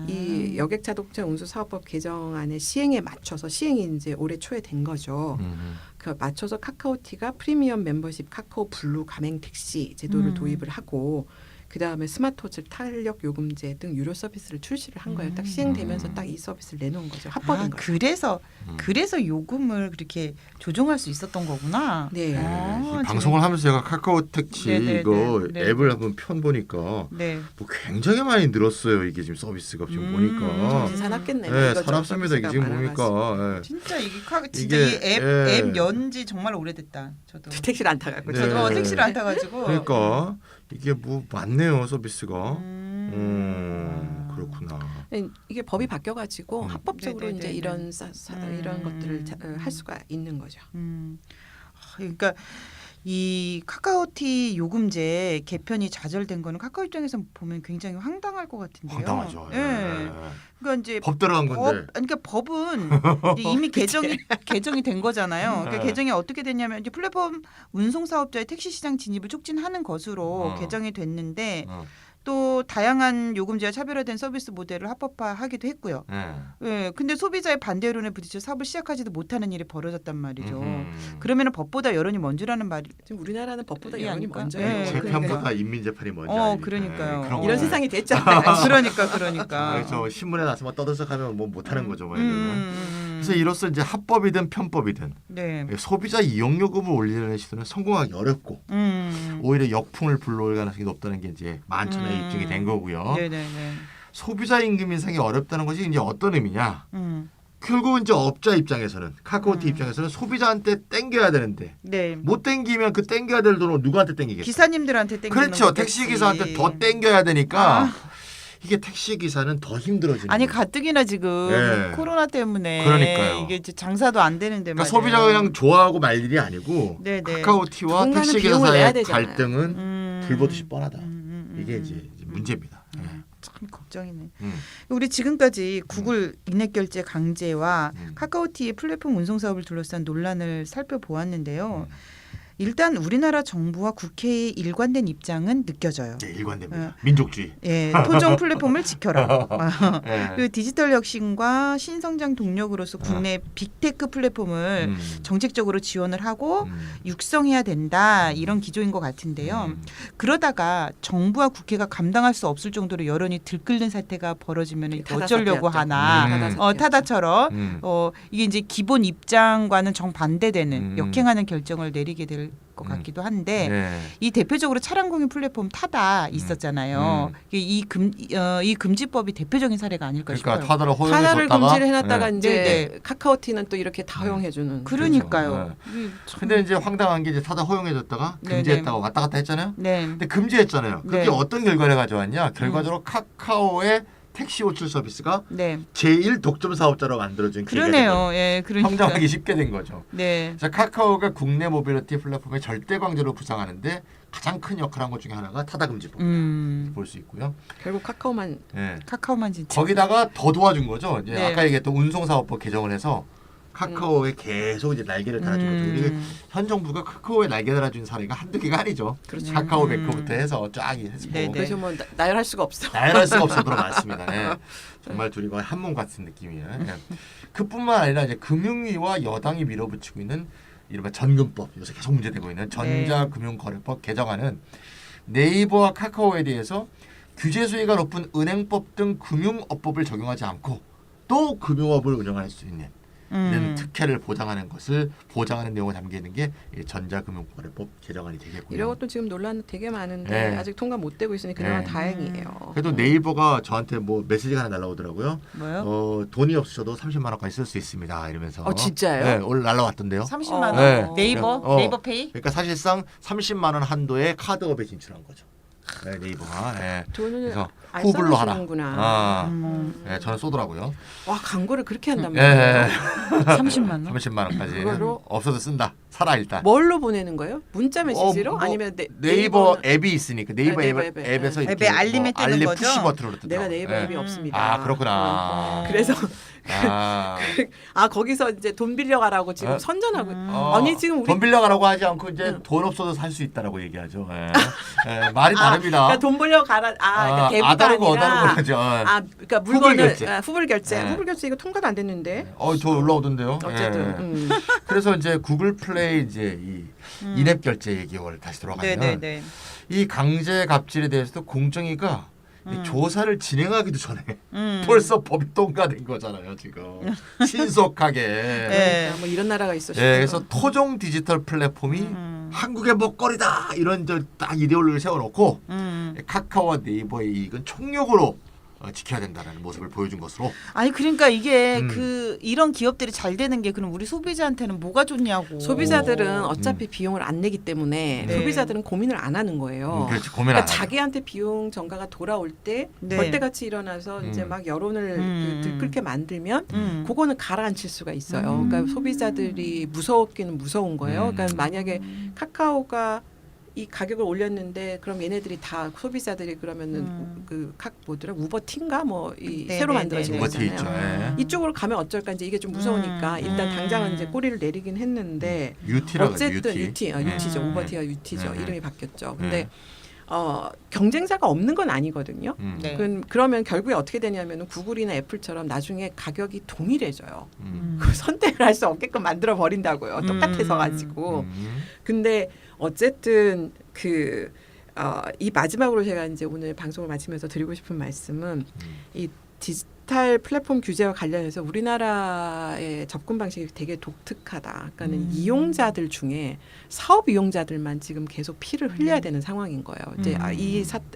이 여객 자동차 운수 사업법 개정안의 시행에 맞춰서 시행이 이제 올해 초에 된 거죠. 그 맞춰서 카카오티가 프리미엄 멤버십 카카오 블루 가맹 택시 제도를 도입을 하고 그 다음에 스마트워치 탄력 요금제 등 유료 서비스를 출시를 한 거예요. 딱 시행되면서 딱 이 서비스를 내놓은 거죠. 합법인 거예요. 그래서 요금을 그렇게 조정할 수 있었던 거구나. 네. 아, 방송을 하면서 제가 카카오 택시 네네네. 이거 네. 앱을 한번 편 보니까 네. 뭐 굉장히 많이 늘었어요. 이게 지금 서비스가 지금 보니까. 정신 사납겠네요. 네, 이것저것 사납습니다. 이게 지금 서비스가 보니까. 예. 진짜 진짜 이게, 이 예. 앱 연지 정말 오래됐다. 저도. 택시를 안 타갖고 네. 저도 택시를 안 타가지고. 그러니까 이게 뭐 많네요 서비스가. 그렇구나. 이게 법이 바뀌어가지고 합법적으로 네네네네. 이제 이런 이런 것들을 할 수가 있는 거죠. 그러니까 이 카카오티 요금제 개편이 좌절된 거는 카카오 입장에서 보면 굉장히 황당할 것 같은데요. 황당하죠. 예. 예. 그러니까 이제 법 들어간 건데. 그러니까 법은 이제 이미 개정이 된 거잖아요. 그러니까 개정이 어떻게 됐냐면 이제 플랫폼 운송 사업자의 택시 시장 진입을 촉진하는 것으로 개정이 됐는데 또 다양한 요금제와 차별화된 서비스 모델을 합법화하기도 했고요. 예. 근데 소비자의 반대 여론에 부딪혀 사업을 시작하지도 못하는 일이 벌어졌단 말이죠. 그러면은 법보다 여론이 먼저라는 말이 지금 우리나라는 법보다 이게 여론이 아닐까? 먼저예요. 네. 재판보다 인민 재판이 먼저. 그러니까요. 그런 이런 거. 세상이 됐잖아요. 그러니까. 저 신문에 나서면 떠들썩하면 뭐 못하는 거죠. 뭐 그래서 이로써 이제 합법이든 편법이든 네. 소비자 이용 요금을 올리려는 시도는 성공하기 어렵고 오히려 역풍을 불러올 가능성이 높다는 게 이제 만천하에 입증이 된 거고요. 네네네. 소비자 임금 인상이 어렵다는 것이 이제 어떤 의미냐? 결국은 이제 업자 입장에서는 카카오티 입장에서는 소비자한테 땡겨야 되는데 네. 못 땡기면 그 땡겨야 될 돈을 누구한테 땡기겠어요? 기사님들한테 땡기는 그렇죠. 거겠지. 택시 기사한테 더 땡겨야 되니까 이게 택시 기사는 더 힘들어지는 아니 거예요. 가뜩이나 지금 네. 코로나 때문에 그러니까요. 이게 이제 장사도 안 되는데 그러니까 말이에요. 소비자가 그냥 좋아하고 말 일이 아니고 네네. 카카오티와 누군가는 택시 비용을 내야 기사의 되잖아요. 갈등은 불보듯이 뻔하다. 음. 이게 이제 문제입니다. 예. 참 걱정이네. 음. 우리 지금까지 구글 인앱 결제 강제와 음. 카카오티의 플랫폼 운송 사업을 둘러싼 논란을 살펴보았는데요. 음. 일단 우리나라 정부와 국회의 일관된 입장은 느껴져요. 네, 일관됩니다. 민족주의. 예, 토종 플랫폼을 지켜라. 예. 그리고 디지털 혁신과 신성장 동력으로서 국내 빅테크 플랫폼을 음. 정책적으로 지원을 하고 음. 육성해야 된다 이런 기조인 것 같은데요. 음. 그러다가 정부와 국회가 감당할 수 없을 정도로 여론이 들끓는 사태가 벌어지면 이거 타다 어쩌려고 사태였죠. 하나. 타다 사태였죠. 타다처럼 음. 이게 이제 기본 입장과는 정반대되는 음. 역행하는 결정을 내리게 될 것 같기도 한데 네. 이 대표적으로 차량 공유 플랫폼 타다 있었잖아요. 이 금지법이 대표적인 사례가 아닐까 그러니까 싶어요. 타다를 허용해 하나를 줬다가 금지를 해놨다가 네. 이제 네네. 카카오티는 또 이렇게 다 허용해주는. 그러니까요. 근데 이제 황당한 게 이제 타다 허용해줬다가 네네. 금지했다고 왔다 갔다 했잖아요. 네. 근데 금지했잖아요. 그게 네. 어떤 결과를 가져왔냐? 결과적으로 카카오의 택시 호출 서비스가 네. 제1 독점 사업자로 만들어진 기회가 된 거예요. 그러네요. 예, 그러니까. 성장하기 쉽게 된 거죠. 네. 자, 카카오가 국내 모빌리티 플랫폼의 절대 강제로 부상하는데 가장 큰 역할을 한 것 중에 하나가 타다 금지법 볼 수 있고요. 결국 카카오만 예. 카카오만 진짜. 거기다가 더 도와준 거죠. 이제 네. 아까 얘기했던 운송사업법 개정을 해서 카카오에 계속 이제 날개를 달아준 거죠. 우리 현 정부가 카카오에 날개 달아준 사례가 한두 개가 아니죠. 그렇죠. 카카오 메커부터 해서 쫙 했고 네네. 그래서 뭐 나열할 수가 없어. 나열할 수가 없을 정도로 많습니다. 예. 정말 둘이 거의 한 몸 같은 느낌이에요. 예. 그뿐만 아니라 이제 금융위와 여당이 밀어붙이고 있는 이른바 전금법, 요새 계속 문제되고 있는 전자금융거래법 개정안은 네이버와 카카오에 대해서 규제 수위가 높은 은행법 등 금융업법을 적용하지 않고 또 금융업을 운영할 수 있는 이런 특혜를 보장하는 내용을 담겨 있는 게 전자금융거래법 개정안이 되겠고요. 이런 것도 지금 논란 되게 많은데 네. 아직 통과 못 되고 있으니 그나마 네. 다행이에요. 그래도 네이버가 저한테 뭐 메시지가 하나 날라오더라고요. 뭐요? 돈이 없으셔도 30만 원까지 쓸 수 있습니다. 이러면서. 진짜요? 네, 오늘 날라왔던데요. 30만 원. 네. 네이버? 어. 네이버 페이? 그러니까 사실상 30만 원 한도의 카드업에 진출한 거죠. 네, 네이버가. 네. 돈을 그래서 안 후불로 하라. 써주는구나. 네, 저는 쏘더라고요. 와 광고를 그렇게 한단 예, 말이에요. 30만 원. 30만 원까지. 그걸로? 없어도 쓴다. 살아 일단. 뭘로 보내는 거예요? 문자 메시지로? 뭐 아니면 네이버 네이버는- 앱이 있으니까 네이버 네이버 앱에서 앱에 이렇게 알림에 뜨는 알림 거죠? 푸시 버튼으로 뜨더라고요. 내가 네이버 네. 앱이 없습니다. 아 그렇구나. 그래서 아. 거기서 이제 돈 빌려가라고 지금 어? 선전하고 어, 아니 지금 우리 돈 빌려가라고 하지 않고 이제 돈 없어도 살 수 있다라고 얘기하죠. 예. 예, 말이 다릅니다. 그러니까 돈 빌려가라. 그러니까 대부가 아다르고 아니라 어다르고 하죠. 그러니까 물건을 결제. 후불 결제. 네. 후불 결제 이거 통과도 안 됐는데. 저 올라오던데요. 어쨌든 예. 그래서 이제 구글 플레이 이제 이 인앱 결제 얘기를 다시 돌아가면 네네네. 이 강제 갑질에 대해서도 공정위가 이 조사를 진행하기도 전에 음. 벌써 법이 통과된 거잖아요 지금 신속하게. 네. 그러니까 뭐 이런 나라가 있어. 예, 그래서 토종 디지털 플랫폼이 한국의 먹거리다 이런 딱 이데올로기를 세워놓고 카카오와 네이버의 이익은 총력으로 지켜야 된다는 모습을 보여준 것으로. 아니 그러니까 이게 음. 이런 기업들이 잘 되는 게 그럼 우리 소비자한테는 뭐가 좋냐고. 소비자들은 어차피 비용을 안 내기 때문에 네. 소비자들은 고민을 안 하는 거예요. 그렇지 고민 안 그러니까 하죠. 자기한테 비용 전가가 돌아올 때 네. 벌떼같이 일어나서 이제 막 여론을 들끓게 만들면 그거는 가라앉힐 수가 있어요. 그러니까 소비자들이 무서웠기는 무서운 거예요. 그러니까 만약에 카카오가 이 가격을 올렸는데 그럼 얘네들이 다 소비자들이 그러면은 뭐더라 우버티인가 뭐 이 네, 새로 네, 만들어진 네, 네. 우버티 거잖아요. 있죠. 예. 이쪽으로 가면 어쩔까 이제 이게 좀 무서우니까 일단 당장은 이제 꼬리를 내리긴 했는데 UT라고 어쨌든 UT. UT죠. 음. 우버티가 UT죠. 네. 이름이 바뀌었죠. 근데 경쟁자가 없는 건 아니거든요. 네. 그러면 결국에 어떻게 되냐면 구글이나 애플처럼 나중에 가격이 동일해져요. 음. 그 선택을 할 수 없게끔 만들어 버린다고요. 똑같아서 가지고. 근데 어쨌든 이 마지막으로 제가 이제 오늘 방송을 마치면서 드리고 싶은 말씀은 이 디지털 플랫폼 규제와 관련해서 우리나라의 접근 방식이 되게 독특하다. 그러니까는 이용자들 중에 사업 이용자들만 지금 계속 피를 흘려야 되는 상황인 거예요. 이제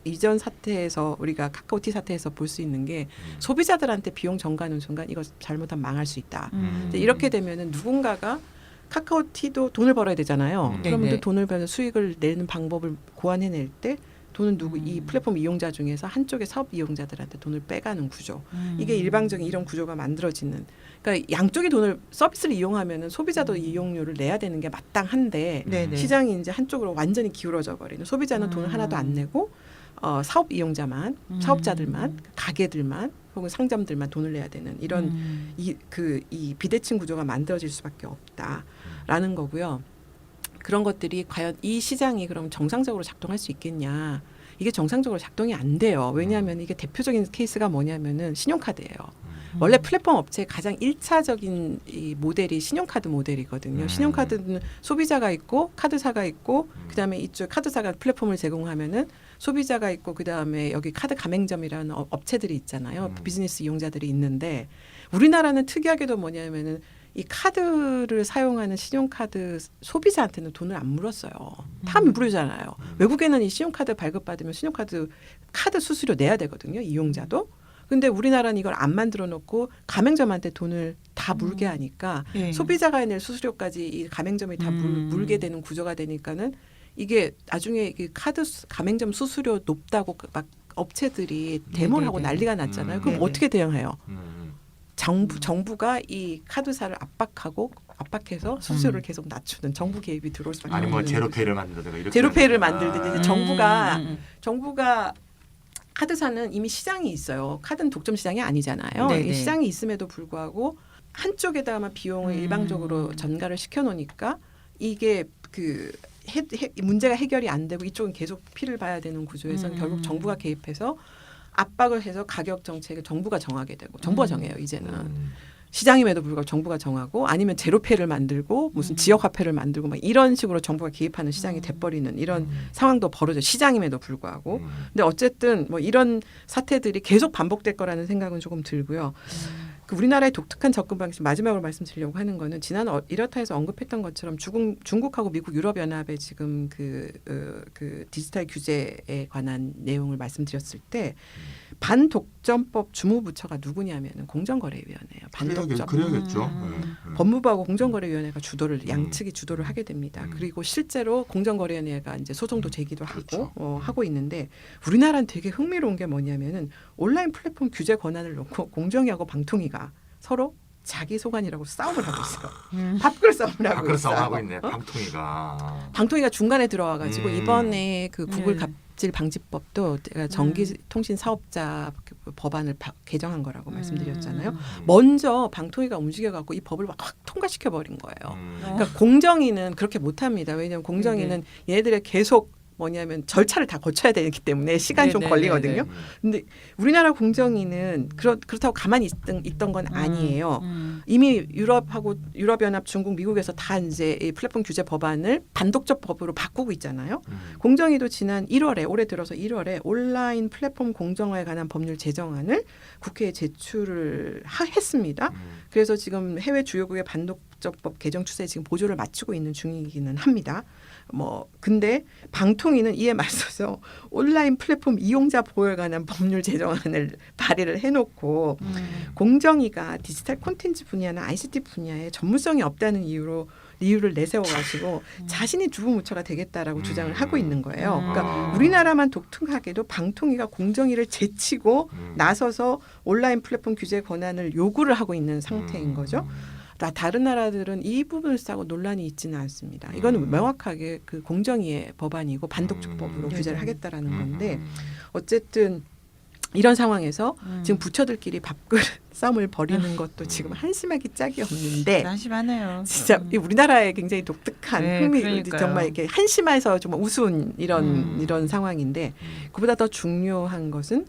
이전 사태에서 우리가 카카오티 사태에서 볼 수 있는 게 소비자들한테 비용 전가하는 순간 이거 잘못하면 망할 수 있다. 이제 이렇게 되면은 누군가가 카카오티도 돈을 벌어야 되잖아요. 그러면 네네. 또 돈을 벌어 수익을 내는 방법을 고안해낼 때 돈은 이 플랫폼 이용자 중에서 한쪽의 사업 이용자들한테 돈을 빼가는 구조. 이게 일방적인 이런 구조가 만들어지는. 그러니까 양쪽이 돈을 서비스를 이용하면은 소비자도 이용료를 내야 되는 게 마땅한데 네네. 시장이 이제 한쪽으로 완전히 기울어져 버리는. 소비자는 돈을 하나도 안 내고 사업 이용자만, 사업자들만, 가게들만 혹은 상점들만 돈을 내야 되는 이런 이 비대칭 구조가 만들어질 수밖에 없다라는 거고요. 그런 것들이 과연 이 시장이 그럼 정상적으로 작동할 수 있겠냐? 이게 정상적으로 작동이 안 돼요. 왜냐하면 이게 대표적인 케이스가 뭐냐면은 신용카드예요. 원래 플랫폼 업체의 가장 1차적인 이 모델이 신용카드 모델이거든요. 신용카드는 소비자가 있고 카드사가 있고 그다음에 이쪽 카드사가 플랫폼을 제공하면은 소비자가 있고 그다음에 여기 카드 가맹점이라는 업체들이 있잖아요. 비즈니스 이용자들이 있는데 우리나라는 특이하게도 뭐냐면은 이 카드를 사용하는 신용카드 소비자한테는 돈을 안 물었어요. 다 물으잖아요. 외국에는 이 신용카드 발급받으면 신용카드 카드 수수료 내야 되거든요. 이용자도. 근데 우리나라는 이걸 안 만들어 놓고 가맹점한테 돈을 다 물게 하니까 네. 소비자가 낼 수수료까지 이 가맹점이 다 물게 되는 구조가 되니까는 이게 나중에 카드 가맹점 수수료 높다고 막 업체들이 데모를 하고 난리가 났잖아요. 그럼 네네. 어떻게 대응해요? 정부가 이 카드사를 압박해서 수수료를 계속 낮추는 정부 개입이 들어올 수밖에 아니 뭐 없는 제로페이를 만든다든가 이렇게 제로페이를 하니까. 만들든지 이제 정부가 카드사는 이미 시장이 있어요. 카드는 독점 시장이 아니잖아요. 네네. 이 시장이 있음에도 불구하고 한쪽에다가만 비용을 일방적으로 전가를 시켜놓으니까 이게 문제가 해결이 안 되고 이쪽은 계속 피를 봐야 되는 구조에서는 결국 정부가 개입해서 압박을 해서 가격 정책을 정부가 정하게 되고 정부가 정해요 이제는. 시장임에도 불구하고 정부가 정하고 아니면 제로페이를 만들고 무슨 지역화폐를 만들고 막 이런 식으로 정부가 개입하는 시장이 돼버리는 이런 상황도 벌어져 시장임에도 불구하고. 근데 어쨌든 뭐 이런 사태들이 계속 반복될 거라는 생각은 조금 들고요. 그 우리나라의 독특한 접근 방식 마지막으로 말씀드리려고 하는 거는 지난 이렇다 해서 언급했던 것처럼 중국하고 미국 유럽연합의 지금 그 디지털 규제에 관한 내용을 말씀드렸을 때 반독점법 주무부처가 누구냐면은 공정거래위원회예요. 반독점. 그래야겠죠. 법무부하고 공정거래위원회가 주도를 양측이 주도를 하게 됩니다. 그리고 실제로 공정거래위원회가 이제 소송도 제기도 그렇죠. 하고 있는데 우리나라는 되게 흥미로운 게 뭐냐면은 온라인 플랫폼 규제 권한을 놓고 공정위하고 방통위가 서로 자기 소관이라고 싸움을 하고 있어요. 밥그릇 싸움을 하고 밥그릇 있어요. 싸움 하고 있네. 방통위가. 방통위가 중간에 들어와가지고 이번에 그 구글 네. 갑질 방지법도 제가 전기통신 사업자 법안을 개정한 거라고 말씀드렸잖아요. 먼저 방통위가 움직여갖고 이 법을 확 통과시켜 버린 거예요. 그러니까 공정위는 그렇게 못합니다. 왜냐하면 공정위는 얘네들의 계속 뭐냐면 절차를 다 거쳐야 되기 때문에 시간이 좀 걸리거든요. 근데 우리나라 공정위는 그렇다고 가만히 있던 건 아니에요. 이미 유럽연합, 중국, 미국에서 다 이제 이 플랫폼 규제 법안을 반독점 법으로 바꾸고 있잖아요. 공정위도 지난 1월에 올해 들어서 1월에 온라인 플랫폼 공정화에 관한 법률 제정안을 국회에 제출을 했습니다. 그래서 지금 해외 주요국의 반독점법 개정 추세에 지금 보조를 마치고 있는 중이기는 합니다. 근데 방통위는 이에 맞서서 온라인 플랫폼 이용자 보호에 관한 법률 제정안을 발의를 해놓고 공정위가 디지털 콘텐츠 분야나 ICT 분야에 전문성이 없다는 이유를 내세워가지고 자신이 주무부처가 되겠다라고 주장을 하고 있는 거예요. 그러니까 우리나라만 독특하게도 방통위가 공정위를 제치고 나서서 온라인 플랫폼 규제 권한을 요구를 하고 있는 상태인 거죠. 다른 나라들은 이 부분을 싸고 논란이 있지는 않습니다. 이거는 명확하게 그 공정위의 법안이고 반독점법으로 규제를 하겠다라는 건데 어쨌든 이런 상황에서 지금 부처들끼리 밥그릇 싸움을 벌이는 것도 지금 한심하기 짝이 없는데 한심하네요. 진짜 이 우리나라의 굉장히 독특한 흥미 그러니까요. 정말 이렇게 한심해서 정말 우스운 이런 상황인데 그보다 더 중요한 것은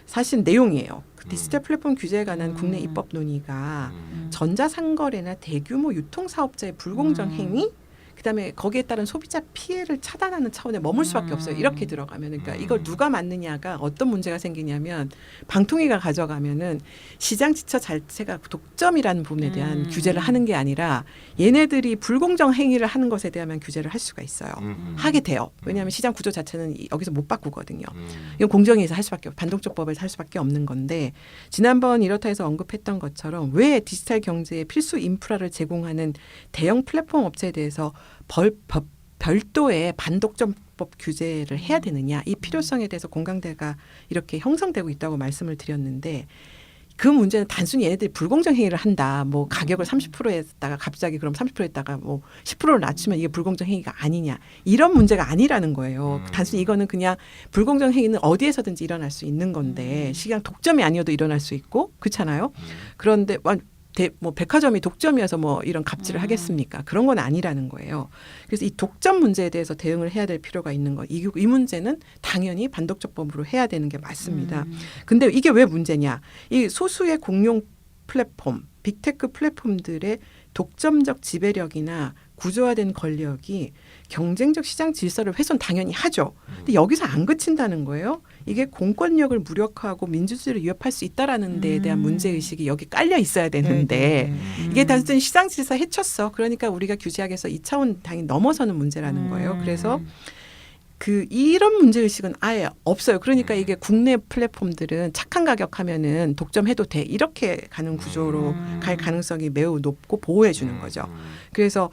사실 내용이에요. 디지털 플랫폼 규제에 관한 국내 입법 논의가 전자상거래나 대규모 유통사업자의 불공정 행위 그다음에 거기에 따른 소비자 피해를 차단하는 차원에 머물 수밖에 없어요. 이렇게 들어가면 그러니까 이걸 누가 맡느냐가 어떤 문제가 생기냐면 방통위가 가져가면은 시장 지처 자체가 독점이라는 부분에 대한 규제를 하는 게 아니라 얘네들이 불공정 행위를 하는 것에 대한 규제를 할 수가 있어요. 하게 돼요. 왜냐하면 시장 구조 자체는 여기서 못 바꾸거든요. 이건 공정위에서 할 수밖에 반독점법에서 할 수밖에 없는 건데 지난번 이렇다 해서 언급했던 것처럼 왜 디지털 경제의 필수 인프라를 제공하는 대형 플랫폼 업체에 대해서 별도의 반독점법 규제를 해야 되느냐 이 필요성에 대해서 공감대가 이렇게 형성되고 있다고 말씀을 드렸는데 그 문제는 단순히 얘네들이 불공정 행위를 한다. 뭐 가격을 30% 했다가 갑자기 그럼 30% 했다가 뭐 10%를 낮추면 이게 불공정 행위가 아니냐. 이런 문제가 아니라는 거예요. 단순히 이거는 그냥 불공정 행위는 어디에서든지 일어날 수 있는 건데 시장 독점이 아니어도 일어날 수 있고 그렇잖아요. 그런데 뭐 백화점이 독점이어서 뭐 이런 갑질을 하겠습니까? 그런 건 아니라는 거예요. 그래서 이 독점 문제에 대해서 대응을 해야 될 필요가 있는 거. 이 문제는 당연히 반독점법으로 해야 되는 게 맞습니다. 근데 이게 왜 문제냐? 이 소수의 공용 플랫폼, 빅테크 플랫폼들의 독점적 지배력이나 구조화된 권력이 경쟁적 시장 질서를 훼손 당연히 하죠. 근데 여기서 안 그친다는 거예요. 이게 공권력을 무력화하고 민주주의를 위협할 수 있다라는 데에 대한 문제의식이 여기 깔려 있어야 되는데 이게 단순히 시장 질서 해쳤어. 그러니까 우리가 규제하기 위해서 2차원 당연히 넘어서는 문제라는 거예요. 그래서 이런 문제의식은 아예 없어요. 그러니까 이게 국내 플랫폼들은 착한 가격 하면은 독점해도 돼. 이렇게 가는 구조로 갈 가능성이 매우 높고 보호해 주는 거죠. 그래서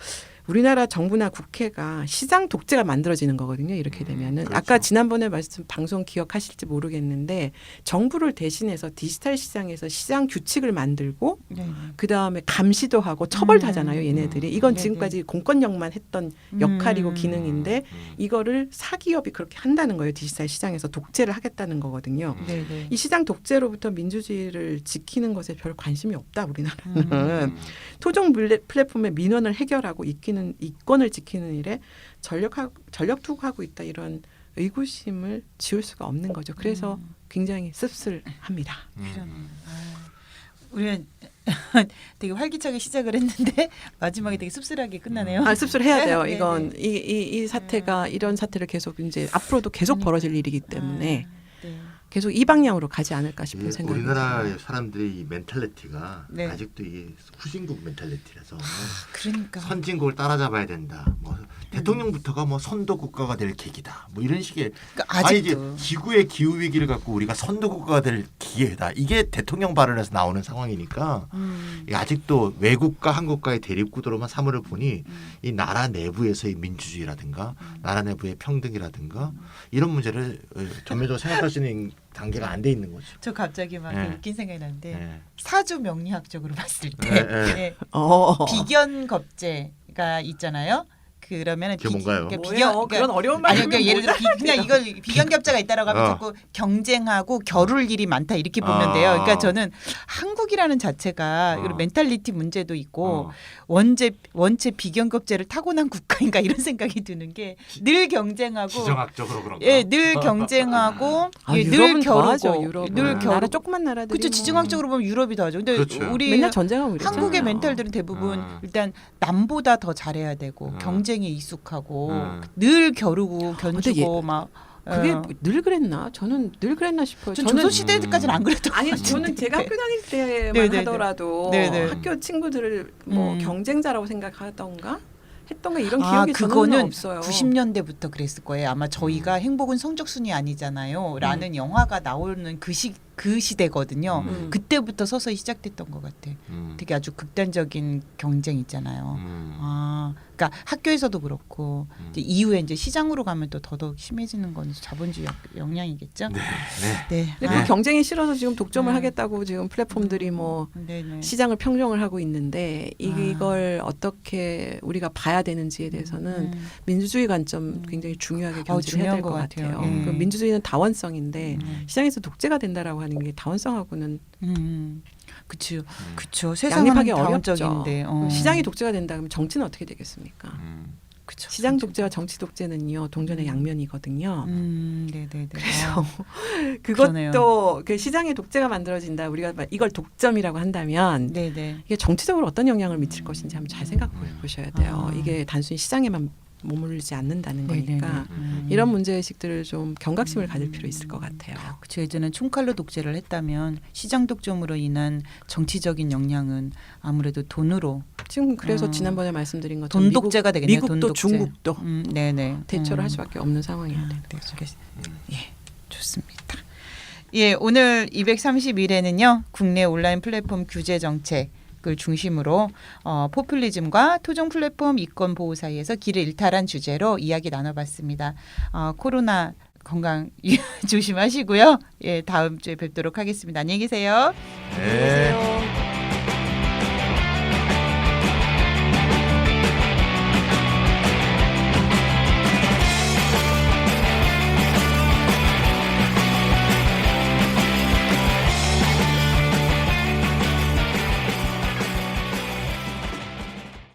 우리나라 정부나 국회가 시장 독재가 만들어지는 거거든요. 이렇게 되면은 그렇죠. 아까 지난번에 말씀 방송 기억하실지 모르겠는데 정부를 대신해서 디지털 시장에서 시장 규칙을 만들고 그 다음에 감시도 하고 처벌도 하잖아요. 얘네들이 이건 지금까지 공권력만 했던 역할이고 기능인데 이거를 사기업이 그렇게 한다는 거예요. 디지털 시장에서 독재를 하겠다는 거거든요. 이 시장 독재로부터 민주주의를 지키는 것에 별 관심이 없다. 우리나라는 토종 플랫폼의 민원을 해결하고 이권을 지키는 일에 전력 투구하고 있다 이런 의구심을 지울 수가 없는 거죠. 그래서 굉장히 씁쓸합니다. 우리는 되게 활기차게 시작을 했는데 마지막에 되게 씁쓸하게 끝나네요. 씁쓸해야 돼요. 네, 이건 이 사태가 이런 사태를 계속 이제 앞으로도 계속 벌어질 일이기 때문에 계속 이 방향으로 가지 않을까 싶은 생각이 우리나라의 사람들의 이 멘탈리티가 네. 아직도 이 후진국 멘탈리티라서 그러니까 선진국을 따라잡아야 된다. 뭐 대통령부터가 뭐 선도 국가가 될 계기다. 뭐 이런 식의 그러니까 아직도 아직도 지구의 기후 위기를 갖고 우리가 선도 국가가 될 기회다. 이게 대통령 발언에서 나오는 상황이니까 이게 아직도 외국과 한국과의 대립 구도로만 삼으려 보니 이 나라 내부에서의 민주주의라든가 나라 내부의 평등이라든가 이런 문제를 전면적으로 생각할 수 있는 단계가 안 돼 있는 거죠. 저 갑자기 막 네. 웃긴 생각이 나는데 네. 사주 명리학적으로 봤을 때 네, 네. 네. 어. 비견겁제가 있잖아요. 그러면은 그게 뭔가요? 뭐예요? 그런 어려운 아니 말을 그러니까 예를 들어 그냥 이걸 비견겹자가 있다라고 하면 어. 자꾸 경쟁하고 겨룰 일이 많다 이렇게 보면 돼요. 그러니까 저는 한국이라는 자체가 이런 멘탈리티 문제도 있고 원체 비견겁제를 타고난 국가인가 이런 생각이 드는 게 늘 경쟁하고 지정학적으로 그런가? 예, 늘 경쟁하고 예, 늘 유럽은 겨루고 더하죠. 유럽은. 늘 나라 겨루. 조그만 나라들이 그렇죠. 지정학적으로 보면 유럽이 더 하죠. 근데 그렇죠. 우리 맨날 전쟁하고 이랬잖아요. 한국의 멘탈들은 대부분 일단 남보다 더 잘해야 되고 경쟁에 익숙하고 늘 겨루고 견주고 막 그게 늘 그랬나? 저는 늘 그랬나 싶어요. 전 조선시대까지는 안 그랬던 것 아니 같은데. 저는 제가 학교 다닐 때만 네네네. 하더라도 네네. 학교 친구들을 뭐 경쟁자라고 생각하던가 했던가 이런 아, 기억이 저는 그거는 없어요. 90년대부터 그랬을 거예요. 아마 저희가 행복은 성적순이 아니잖아요. 라는 영화가 나오는 그 시대거든요. 그때부터 서서히 시작됐던 것 같아. 되게 아주 극단적인 경쟁 있잖아요. 아, 그러니까 학교에서도 그렇고 이제 이후에 이제 시장으로 가면 또 더더욱 심해지는 건 자본주의 영향이겠죠. 네. 네. 근데 그 경쟁이 싫어서 지금 독점을 하겠다고 지금 플랫폼들이 뭐 네네. 시장을 평정을 하고 있는데 이걸 어떻게 우리가 봐야 되는지에 대해서는 민주주의 관점 굉장히 중요하게 견지를 해야 될 것 중요한 같아요. 것 같아요. 그 민주주의는 다원성인데 시장에서 독재가 된다라고 하는 게 다원성하고는 그렇죠. 그렇죠. 세상은 양립하기 어렵죠. 다원적인데 시장이 독재가 된다 그러면 정치는 어떻게 되겠습니까? 그쵸. 시장 독재와 정치 독재는요 동전의 양면이거든요. 네네네. 그래서 그러네요. 그것도 그 시장의 독재가 만들어진다. 우리가 이걸 독점이라고 한다면 네네. 이게 정치적으로 어떤 영향을 미칠 것인지 한번 잘 생각해 보셔야 돼요. 아. 이게 단순히 시장에만 머무르지 않는다는 거니까 네네네. 이런 문제의식들을 좀 경각심을 가질 필요 있을 것 같아요. 그쵸. 예전엔 총칼로 독재를 했다면 시장 독점으로 인한 정치적인 영향은 아무래도 돈으로 지금 그래서 음. 지난번에 말씀드린 것처럼 돈 독재가 되겠네요. 돈 미국도 독재. 중국도 네네. 대처를 할 수밖에 없는 상황이에요. 네, 예, 좋습니다. 예, 오늘 231회는요 국내 온라인 플랫폼 규제 정책을 중심으로 포퓰리즘과 토종 플랫폼 이권 보호 사이에서 길을 일탈한 주제로 이야기 나눠봤습니다. 코로나 건강 조심하시고요. 예, 다음 주에 뵙도록 하겠습니다. 안녕히 계세요. 네.